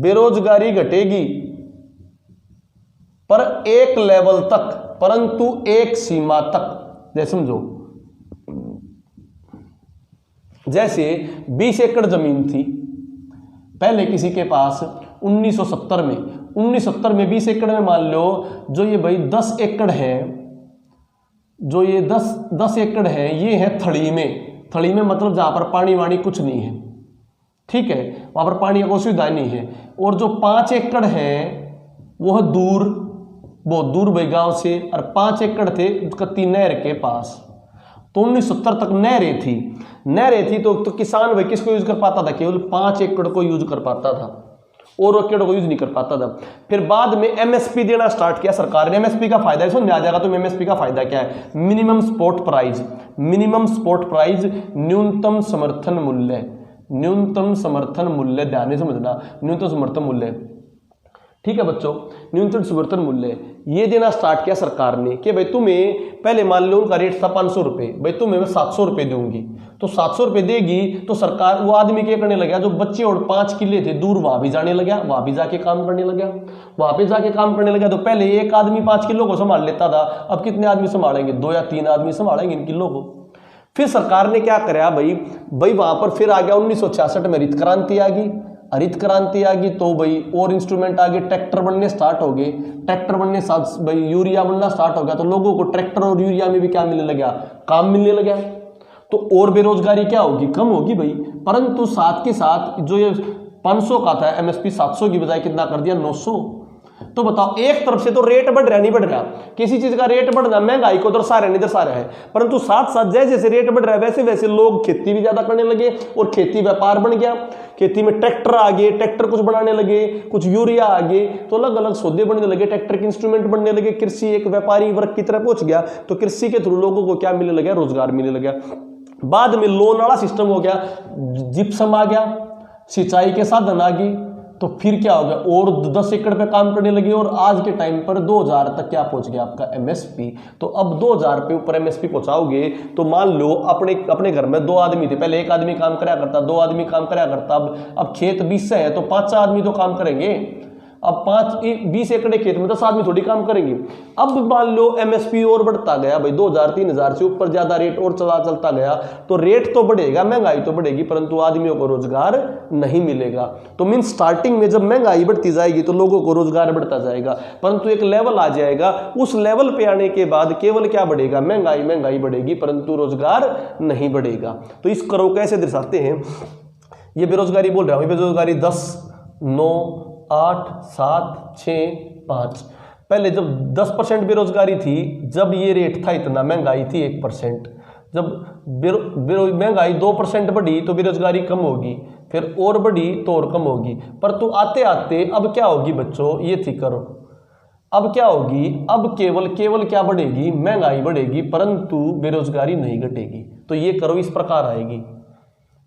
बेरोजगारी घटेगी, पर एक लेवल तक, परंतु एक सीमा तक। जैसे समझो, जैसे 20 एकड़ जमीन थी पहले किसी के पास 1970 में 20 एकड़ में मान लो जो ये भाई 10 एकड़ है, जो ये 10 एकड़ है ये है थड़ी में मतलब जहां पर पानी वाणी कुछ नहीं है, ठीक है, वहां पर पानी की सुविधा नहीं है। और जो 5 एकड़ है वो है दूर, बहुत दूर भाई गांव से, और 5 एकड़ थे कत्ती नहर के पास। तो 1970 तक नहरें थी तो किसान भाई किसको यूज कर पाता था, केवल 5 एकड़ को यूज कर पाता था, और एकड़ को यूज नहीं कर पाता था। फिर बाद में एमएसपी देना स्टार्ट किया सरकार ने। एमएसपी का फायदा समझ में आ जाएगा। तो एमएसपी का फायदा क्या है, मिनिमम सपोर्ट प्राइस, न्यूनतम समर्थन मूल्य। न्यूनतम समर्थन मूल्य, ध्यान से समझना, न्यूनतम समर्थन मूल्य, ठीक है बच्चों, न्यूनतम समर्थन मूल्य ये देना स्टार्ट किया सरकार ने कि भाई तुम्हें, पहले मान लो उनका रेट था 500 रुपये, भाई तुम्हें मैं 700 रुपये दूंगी, तो 700 रुपये देगी तो सरकार, वो आदमी क्या करने लगा, जो बच्चे और 5 किले थे दूर वहां भी जाने लगा, वहां भी जाके काम करने लगा, वहां पे जाके काम करने लगा। तो पहले एक आदमी 5 किलो को संभाल लेता था, अब कितने आदमी संभालेंगे, 2 या 3 आदमी संभालेंगे इन किलो को। फिर सरकार ने क्या कराया भाई वहां पर फिर आ गया 1966 में हरित क्रांति आ गई, हरित क्रांति आ गई तो भाई और इंस्ट्रूमेंट आ गए, ट्रैक्टर बनने स्टार्ट हो गए, ट्रैक्टर बनने साथ भाई यूरिया बनना स्टार्ट हो गया, तो लोगों को ट्रैक्टर और यूरिया में भी क्या मिलने लगा, काम मिलने लगा, तो और बेरोजगारी क्या होगी, कम होगी भाई। परंतु साथ के साथ जो ये 500 का था एमएसपी 700 की बजाय कितना कर दिया, 900। तो बताओ, एक तरफ से तो रेट बढ़ रहा नहीं बढ़ रहा, किसी चीज का रेट बढ़ना महंगाई को दर्शा रहा नहीं दर्शा रहा है, परंतु साथ साथ जैसे जैसे रेट बढ़ रहा है वैसे वैसे लोग खेती भी ज्यादा करने लगे और खेती व्यापार बन गया, खेती में ट्रैक्टर आ गए, ट्रैक्टर कुछ बनाने लगे, कुछ यूरिया आ गए, तो अलग अलग सौदे बनने लगे, ट्रैक्टर के इंस्ट्रूमेंट बनने लगे, कृषि एक व्यापारी वर्ग की तरह पहुंच गया, तो कृषि के थ्रू लोगों को क्या मिलने लगा, रोजगार मिलने लगा। बाद में लोन वाला सिस्टम हो गया, जिप्सम आ गया, सिंचाई के साधन आ गई, तो फिर क्या हो गया, और 10 एकड़ पे काम करने लगे, और आज के टाइम पर 2000 तक क्या पहुंच गया आपका एमएसपी। तो अब 2000 पे ऊपर एमएसपी पहुंचाओगे तो मान लो अपने घर में 2 आदमी थे, पहले 1 आदमी काम कराया करता, 2 आदमी काम कराया करता, अब खेत 20 है तो 5 आदमी तो काम करेंगे, अब 20 एकड़ खेत में 10 आदमी थोड़ी काम करेंगे। अब मान लो एमएसपी और बढ़ता गया भाई, 2000 3000 से ऊपर ज्यादा रेट और चलता गया, तो रेट तो बढ़ेगा, महंगाई तो बढ़ेगी, परंतु आदमियों को रोजगार नहीं मिलेगा। तो मीन स्टार्टिंग में जब महंगाई बढ़ती जाएगी तो लोगों को रोजगार बढ़ता जाएगा, परंतु एक लेवल आ जाएगा, उस लेवल पे आने के बाद केवल क्या बढ़ेगा, महंगाई बढ़ेगी, परंतु रोजगार नहीं बढ़ेगा। तो इस कर्व कैसे दर्शाते हैं, ये बेरोजगारी बोल रहा हूं, बेरोजगारी 10 9 8 7 6 5। पहले जब 10% बेरोजगारी थी, जब ये रेट था इतना, महंगाई थी 1%, जब महंगाई 2% बढ़ी तो बेरोजगारी कम होगी, फिर और बढ़ी तो और कम होगी, पर तो आते आते अब क्या होगी बच्चों, ये थी करो, अब क्या होगी, अब केवल क्या बढ़ेगी, महंगाई बढ़ेगी, परंतु बेरोजगारी नहीं घटेगी। तो ये करो इस प्रकार आएगी।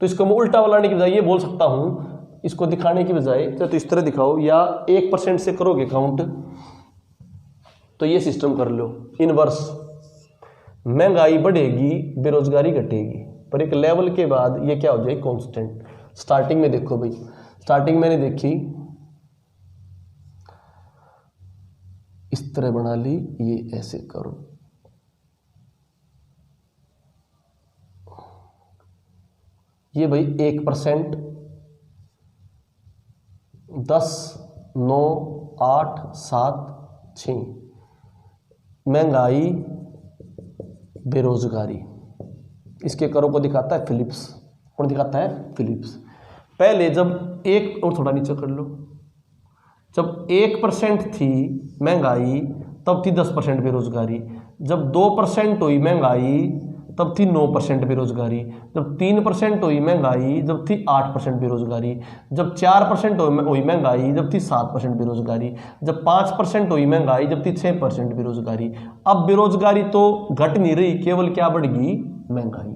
तो इसको मैं उल्टा बनाने की बजाय ये बोल सकता हूं, इसको दिखाने की बजाय तो इस तरह दिखाओ, या 1% से करोगे काउंट तो ये सिस्टम कर लो इनवर्स, महंगाई बढ़ेगी बेरोजगारी घटेगी, पर एक लेवल के बाद ये क्या हो जाएगी, कांस्टेंट। स्टार्टिंग में देखो भाई, स्टार्टिंग मैंने देखी इस तरह बना ली, ये ऐसे करो, ये भाई 1%, 10 9 8 7 6, महंगाई बेरोजगारी, इसके करो को दिखाता है फिलिप्स, कौन दिखाता है, फिलिप्स। पहले जब एक और थोड़ा नीचे कर लो, जब 1% थी महंगाई तब थी 10% बेरोजगारी, जब 2% हुई महंगाई तब थी 9% बेरोजगारी, जब 3% हुई महंगाई जब थी 8% बेरोजगारी, जब 4% हुई महंगाई जब थी 7% बेरोजगारी, जब 5% हुई महंगाई जब थी 6% बेरोजगारी। अब बेरोजगारी तो घट नहीं रही, केवल क्या बढ़ गई, महंगाई।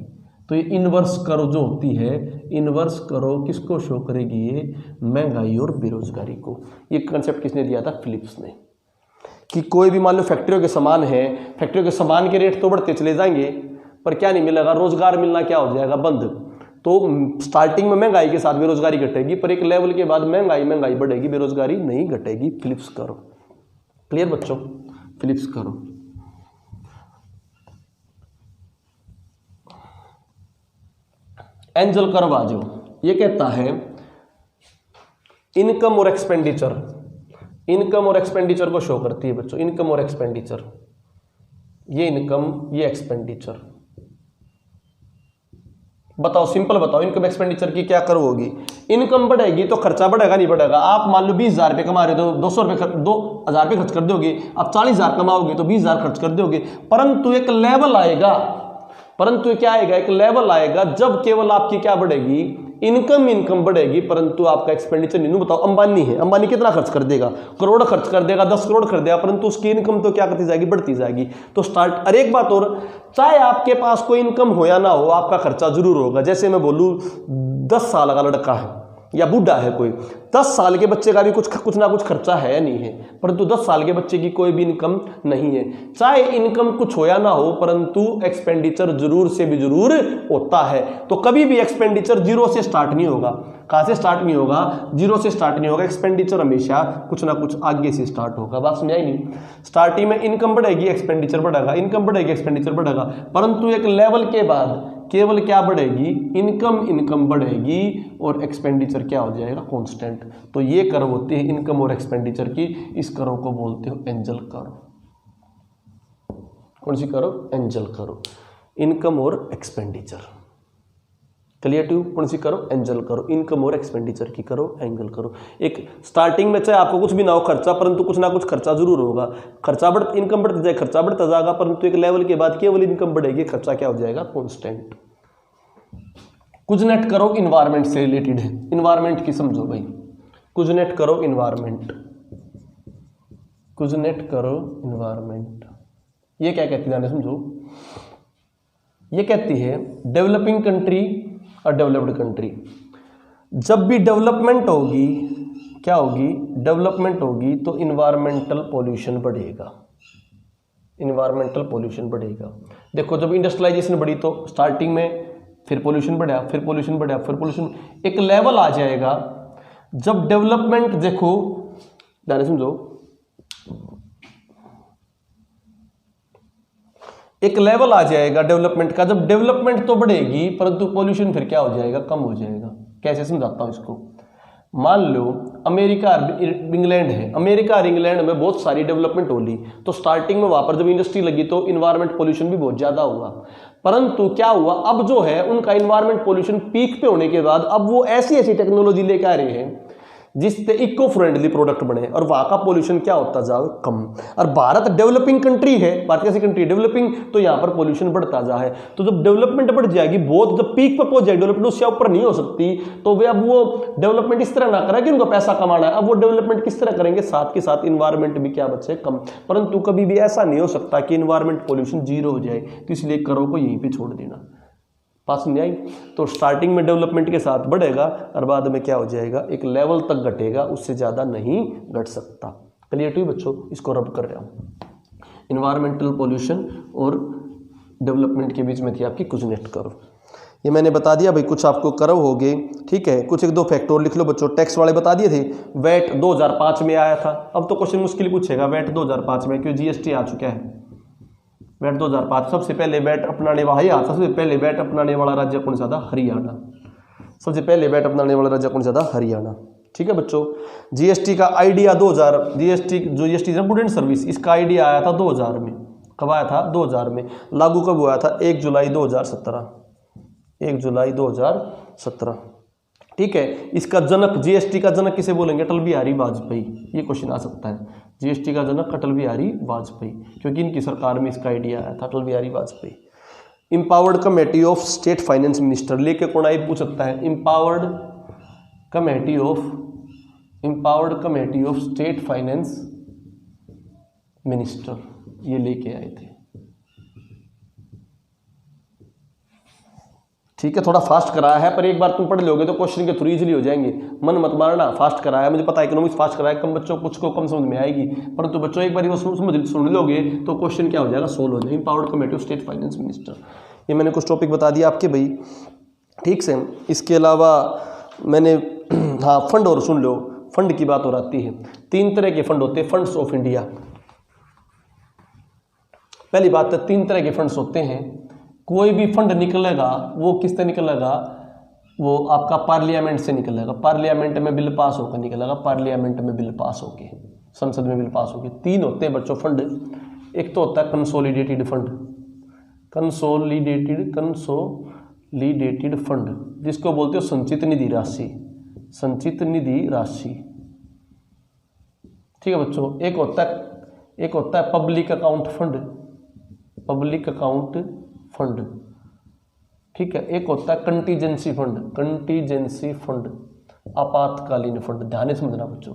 तो ये इनवर्स कर्व जो होती है, इनवर्स कर्व किसको शो करेगी, ये महंगाई और बेरोजगारी को। ये कंसेप्ट किसने दिया था, फिलिप्स ने, कि कोई भी मान लो फैक्ट्रियों के सामान है, फैक्ट्रियों के सामान के रेट तो बढ़ते चले जाएंगे, पर क्या नहीं मिलेगा, रोजगार मिलना क्या हो जाएगा, बंद। तो स्टार्टिंग में महंगाई के साथ बेरोजगारी घटेगी, पर एक लेवल के बाद महंगाई बढ़ेगी, बेरोजगारी नहीं घटेगी। फिलिप्स करो, क्लियर बच्चों, फिलिप्स करो। एंजल कर्व आ जाओ, ये कहता है इनकम और एक्सपेंडिचर, इनकम और एक्सपेंडिचर को शो करती है बच्चों, इनकम और एक्सपेंडिचर, ये इनकम ये एक्सपेंडिचर। बताओ, सिंपल बताओ, इनकम एक्सपेंडिचर की क्या कर्व होगी, इनकम बढ़ेगी तो खर्चा बढ़ेगा नहीं बढ़ेगा। आप मान लो 20,000 रुपये कमा रहे हो तो 2,000 रुपये खर्च कर दोगे, आप 40,000 कमाओगे तो 20,000 खर्च कर दोगे, परंतु एक लेवल आएगा, परंतु क्या आएगा, एक लेवल आएगा जब केवल आपकी क्या बढ़ेगी, इनकम बढ़ेगी परंतु आपका एक्सपेंडिचर नहीं। बताओ अंबानी है, अंबानी कितना खर्च कर देगा, करोड़ खर्च कर देगा, 10 करोड़ कर देगा, परंतु उसकी इनकम तो क्या करती जाएगी, बढ़ती जाएगी। तो स्टार्ट। और एक बात और, चाहे आपके पास कोई इनकम हो या ना हो, आपका खर्चा जरूर होगा। जैसे मैं बोलूं 10 साल का लड़का है या बूढ़ा है कोई, 10 साल के बच्चे का भी कुछ ना कुछ खर्चा है या नहीं है, परंतु 10 साल के बच्चे की कोई भी इनकम नहीं है। चाहे इनकम कुछ हो या ना हो, परंतु एक्सपेंडिचर जरूर से भी जरूर होता है। तो कभी भी एक्सपेंडिचर जीरो से स्टार्ट नहीं होगा। कहां से स्टार्ट नहीं होगा, जीरो से स्टार्ट नहीं होगा। एक्सपेंडिचर हमेशा कुछ ना कुछ आगे से स्टार्ट होगा। बात समझ आई नहीं? स्टार्टिंग में इनकम बढ़ेगी, एक्सपेंडिचर बढ़ेगा, इनकम बढ़ेगी, एक्सपेंडिचर बढ़ेगा, परंतु एक लेवल के बाद केवल क्या बढ़ेगी, इनकम बढ़ेगी और एक्सपेंडिचर क्या हो जाएगा, कांस्टेंट। तो ये कर्व होती है इनकम और एक्सपेंडिचर की। इस कर्व को बोलते हो एंजल कर्व। कौन सी कर्व, एंजल कर्व। इनकम और एक्सपेंडिचर क्लियर टू। कौन सी कर्व, एंजल कर्व। इनकम और एक्सपेंडिचर की कर्व एंगल कर्व। एक स्टार्टिंग में चाहे आपको कुछ भी ना हो खर्चा, परंतु कुछ ना कुछ खर्चा जरूर होगा। खर्चा इनकम बढ़ती जाए, खर्चा बढ़ता जाएगा, परंतु एक लेवल के बाद केवल इनकम बढ़ेगी, खर्चा क्या हो जाएगा, कांस्टेंट। कुजनेट करो इन्वायरमेंट से रिलेटेड है। इन्वायरमेंट की समझो भाई, कुजनेट करो इन्वायरमेंट, कुजनेट करो इन्वायरमेंट। ये क्या कहती है, समझो। ये कहती है डेवलपिंग कंट्री और डेवलप्ड कंट्री। जब भी डेवलपमेंट होगी, क्या होगी, डेवलपमेंट होगी, तो इन्वायरमेंटल पॉल्यूशन बढ़ेगा। इन्वायरमेंटल पॉल्यूशन बढ़ेगा। देखो जब इंडस्ट्रियलाइजेशन बढ़ी तो स्टार्टिंग में फिर पॉल्यूशन बढ़ा, फिर पॉल्यूशन बढ़ा, फिर पॉल्यूशन, एक लेवल आ जाएगा जब डेवलपमेंट, देखो ध्यान से समझो, एक लेवल आ जाएगा डेवलपमेंट का। जब डेवलपमेंट तो बढ़ेगी परंतु पॉल्यूशन फिर क्या हो जाएगा, कम हो जाएगा। कैसे समझाता हूं इसको। मान लो अमेरिका और इंग्लैंड है, अमेरिका और इंग्लैंड में बहुत सारी डेवलपमेंट हो ली, तो स्टार्टिंग में वहां पर जब इंडस्ट्री लगी तो इन्वायरमेंट पॉल्यूशन भी बहुत ज्यादा हुआ। परंतु क्या हुआ, अब जो है उनका इन्वायरमेंट पॉल्यूशन पीक पे होने के बाद अब वो ऐसी ऐसी टेक्नोलॉजी लेकर आ रहे हैं जिससे इको फ्रेंडली प्रोडक्ट बने और वहां का पॉल्यूशन क्या होता जाए, कम। और भारत डेवलपिंग कंट्री है, भारत कैसी कंट्री, डेवलपिंग, तो यहां पर पॉल्यूशन बढ़ता जा है। तो जब डेवलपमेंट बढ़ जाएगी बहुत, जब पीक पर पहुंच जाएगी डेवलपमेंट, उससे ऊपर नहीं हो सकती, तो वे अब वो डेवलपमेंट इस तरह ना करें कि उनका पैसा कमाना है, अब वो डेवलपमेंट किस तरह करेंगे, साथ के साथ इन्वायरमेंट भी क्या बचे, कम। परंतु कभी भी ऐसा नहीं हो सकता कि इन्वायरमेंट पॉल्यूशन जीरो हो जाए, तो इसलिए करो को यहीं पर छोड़ देना। पास नहीं आई। तो स्टार्टिंग में डेवलपमेंट के साथ बढ़ेगा और बाद में क्या हो जाएगा, एक लेवल तक घटेगा, उससे ज़्यादा नहीं घट सकता। क्लियर टू बच्चों, इसको रब कर रहा हूँ। इन्वायरमेंटल पॉल्यूशन और डेवलपमेंट के बीच में थी आपकी कुजनेट कर्व। ये मैंने बता दिया भाई, कुछ आपको कर्व हो गए, ठीक है। कुछ एक दो फैक्टर लिख लो बच्चों, टैक्स वाले बता दिए थे। वैट 2005 में आया था, अब तो क्वेश्चन मुश्किल पूछेगा वैट 2005 में, क्यों जीएसटी आ चुका है। वैट 2005, सबसे पहले वैट अपनाने वाला, सबसे पहले वैट अपनाने वाला राज्य कौन सा था, हरियाणा। सबसे पहले वैट अपनाने वाला राज्य कौन सा था, हरियाणा। ठीक है बच्चों। जीएसटी का आइडिया 2000, जीएसटी गुड सर्विस, इसका आइडिया आया था 2000 में। कब आया था, 2000 में। लागू कब हुआ था, 1 जुलाई 2017, 1 जुलाई 2017। ठीक है। इसका जनक, जीएसटी का जनक किसे बोलेंगे, अटल बिहारी वाजपेयी। ये क्वेश्चन आ सकता है, जीएसटी का जनक अटल बिहारी वाजपेयी, क्योंकि इनकी सरकार में इसका आइडिया आया था, Atal Bihari Vajpayee. Empowered committee of state finance minister, लेके कौन आई पूछ सकता है, empowered committee of state finance minister, ये लेके आए थे। ठीक है, थोड़ा फास्ट कराया है, पर एक बार तुम पढ़ लोगे तो क्वेश्चन के थ्रू इजीली हो जाएंगे। मन मत मारना, फास्ट कराया, मुझे पता है इकोनॉमिक्स फास्ट कराया, कम बच्चों कुछ को कम समझ में आएगी, परंतु बच्चों एक बार वो सुन लोगे तो क्वेश्चन क्या हो जाएगा, सोल्व हो जाएगा। Empowered committee of state finance minister, ये मैंने कुछ टॉपिक बता दिया आपके भाई, ठीक से। इसके अलावा मैंने हाँ फंड और सुन लो, फंड की बात और आती है। 3 तरह के फंड होते हैं, फंड्स ऑफ इंडिया। पहली बात है 3 तरह के फंड्स होते हैं। कोई भी फंड निकलेगा वो किससे निकलेगा, वो आपका पार्लियामेंट से निकलेगा, पार्लियामेंट में बिल पास होकर निकलेगा, पार्लियामेंट में बिल पास होके, संसद में बिल पास होके। 3 होते हैं बच्चों फंड। एक तो होता है कंसोलिडेटेड फंड, कंसोलिडेटेड फंड, जिसको बोलते हो संचित निधि राशि, संचित निधि राशि। ठीक है बच्चों। एक होता है public account fund, public account fund. ठीक है। एक होता है कंटीजेंसी फंड, कंटीजेंसी फंड आपातकालीन फंड, ध्यान से समझना बच्चों।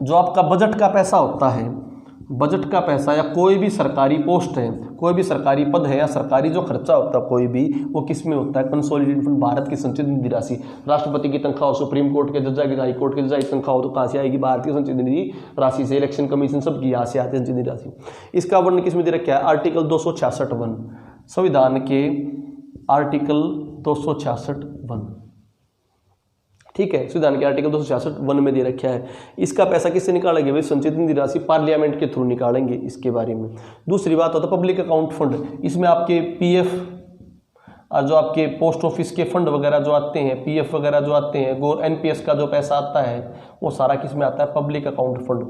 जो आपका बजट का पैसा होता है, बजट का पैसा या कोई भी सरकारी पोस्ट है, कोई भी सरकारी पद है या सरकारी जो खर्चा होता है कोई भी, वो किस में होता है? कंसोलिडेटेड फंड, भारत की संचित निधि राशि। राष्ट्रपति की तनख्वाह हो, सुप्रीम कोर्ट के जज की, हाई कोर्ट के जज की तनख्वाह हो, तो कहाँ से आएगी? भारतीय संचित निधि राशि से। इलेक्शन कमीशन सब की यहाँ से आती है संचित निधि राशि। इसका वर्णन किस में दे रखा है? आर्टिकल 266(1) संविधान के आर्टिकल 266(1), ठीक है। संविधान के आर्टिकल 266(1) में दे रखा है। इसका पैसा किससे निकालेंगे भाई? संचित निधि राशि पार्लियामेंट के थ्रू निकालेंगे, इसके बारे में। दूसरी बात होता है पब्लिक अकाउंट फंड, इसमें आपके पीएफ और जो आपके पोस्ट ऑफिस के फंड वगैरह जो आते हैं, पीएफ वगैरह जो आते हैं, एनपीएस का जो पैसा आता है वो सारा किस में आता है? पब्लिक अकाउंट फंड,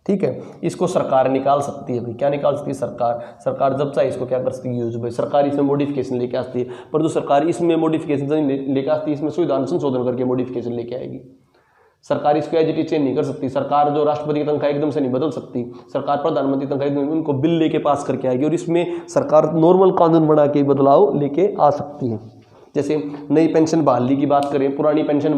ठीक है। इसको सरकार निकाल सकती है भाई। क्या निकाल सकती है? सरकार जब चाहे इसको क्या कर सकती है? यूज भाई। सरकार इसमें मॉडिफिकेशन लेके आती है, पर जो सरकार इसमें मॉडिफिकेशन लेके आती है, इसमें संविधान संशोधन करके मॉडिफिकेशन लेके आएगी। सरकार इसको एज इट इज चेंज नहीं कर सकती। सरकार जो राष्ट्रपति की तनख्वाह एकदम से नहीं बदल सकती। सरकार प्रधानमंत्री तनख्वाह एकदम, उनको बिल लेके पास करके आएगी, और इसमें सरकार नॉर्मल कानून बना के बदलाव लेके आ सकती है। जैसे नई पेंशन बहाली की बात करें, पुरानी पेंशन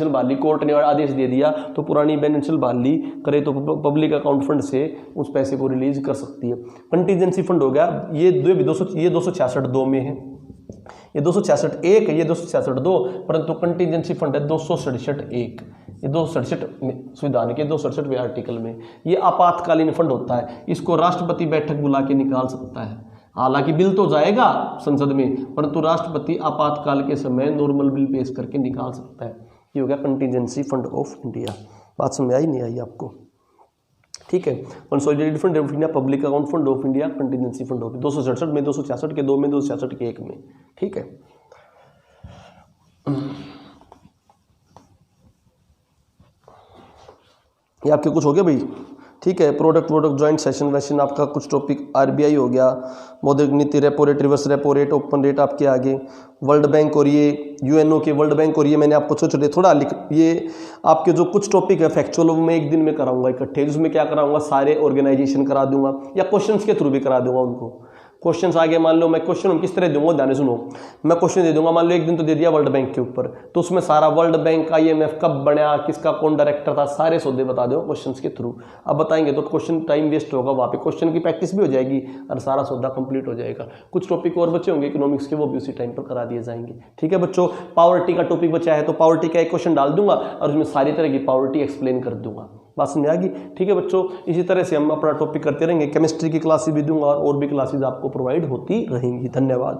बहाली कोर्ट ने आदेश दे दिया, तो पुरानी पेंशन बहाली करे तो पब्लिक अकाउंट फंड से उस पैसे को रिलीज कर सकती है। कंटीजेंसी फंड हो गया, ये 266(2) में है, ये 266(1) है, ये 266(2), परंतु कंटीजेंसी फंड है 267(1), ये 267 संविधान के 267वें आर्टिकल में। ये आपातकालीन फंड होता है, इसको राष्ट्रपति बैठक बुला के निकाल सकता है। हालांकि बिल तो जाएगा संसद में, परंतु राष्ट्रपति आपातकाल के समय नॉर्मल बिल पेश करके निकाल सकता है। ये हो गया कंटीजेंसी फंड ऑफ इंडिया। बात समझ आई नहीं आई आपको? ठीक है। Consolidated fund of India, public account fund of India, contingency fund of 267 में, 266 के 2 में, 266 के 1 में, ठीक है। ये आपके कुछ हो गया भाई, ठीक है। प्रोडक्ट ज्वाइंट सेशन वैशन आपका कुछ टॉपिक, आरबीआई हो गया, मौद्रिक नीति, repo rate, reverse repo rate, open rate आपके आगे, वर्ल्ड बैंक और ये यूएनओ के वर्ल्ड बैंक, और ये मैंने आपको छोटे थोड़ा ये आपके जो कुछ टॉपिक है फैक्चुअल में एक दिन में कराऊंगा इकट्ठे, जिसमें क्या कराऊंगा? सारे ऑर्गेनाइजेशन करा दूंगा या क्वेश्चंस के थ्रू भी करा दूंगा उनको। क्वेश्चंस आगे मान लो मैं क्वेश्चन किस तरह दूंगा, ध्यान से सुनो। मैं क्वेश्चन दे दूंगा, मान लो एक दिन तो दे दिया वर्ल्ड बैंक के ऊपर, तो उसमें सारा वर्ल्ड बैंक आईएमएफ कब बना, किसका कौन डायरेक्टर था, सारे सौदे बता दो क्वेश्चंस के थ्रू। अब बताएंगे तो क्वेश्चन टाइम वेस्ट होगा, वहाँ पे क्वेश्चन की प्रैक्टिस भी हो जाएगी और सारा सौदा कंप्लीट हो जाएगा। कुछ टॉपिक और बचे होंगे इकोनॉमिक्स के, वो भी उसी टाइम पर करा दिए जाएंगे, ठीक है बच्चों। पावर्टी का टॉपिक बचा है तो पावर्टी का एक क्वेश्चन डाल दूंगा और उसमें सारी तरह की पावर्टी एक्सप्लेन कर दूंगा। बात समझ आ गई? ठीक है बच्चों, इसी तरह से हम अपना टॉपिक करते रहेंगे। केमिस्ट्री की क्लासेस भी दूंगा और भी क्लासेस आपको प्रोवाइड होती रहेंगी। धन्यवाद।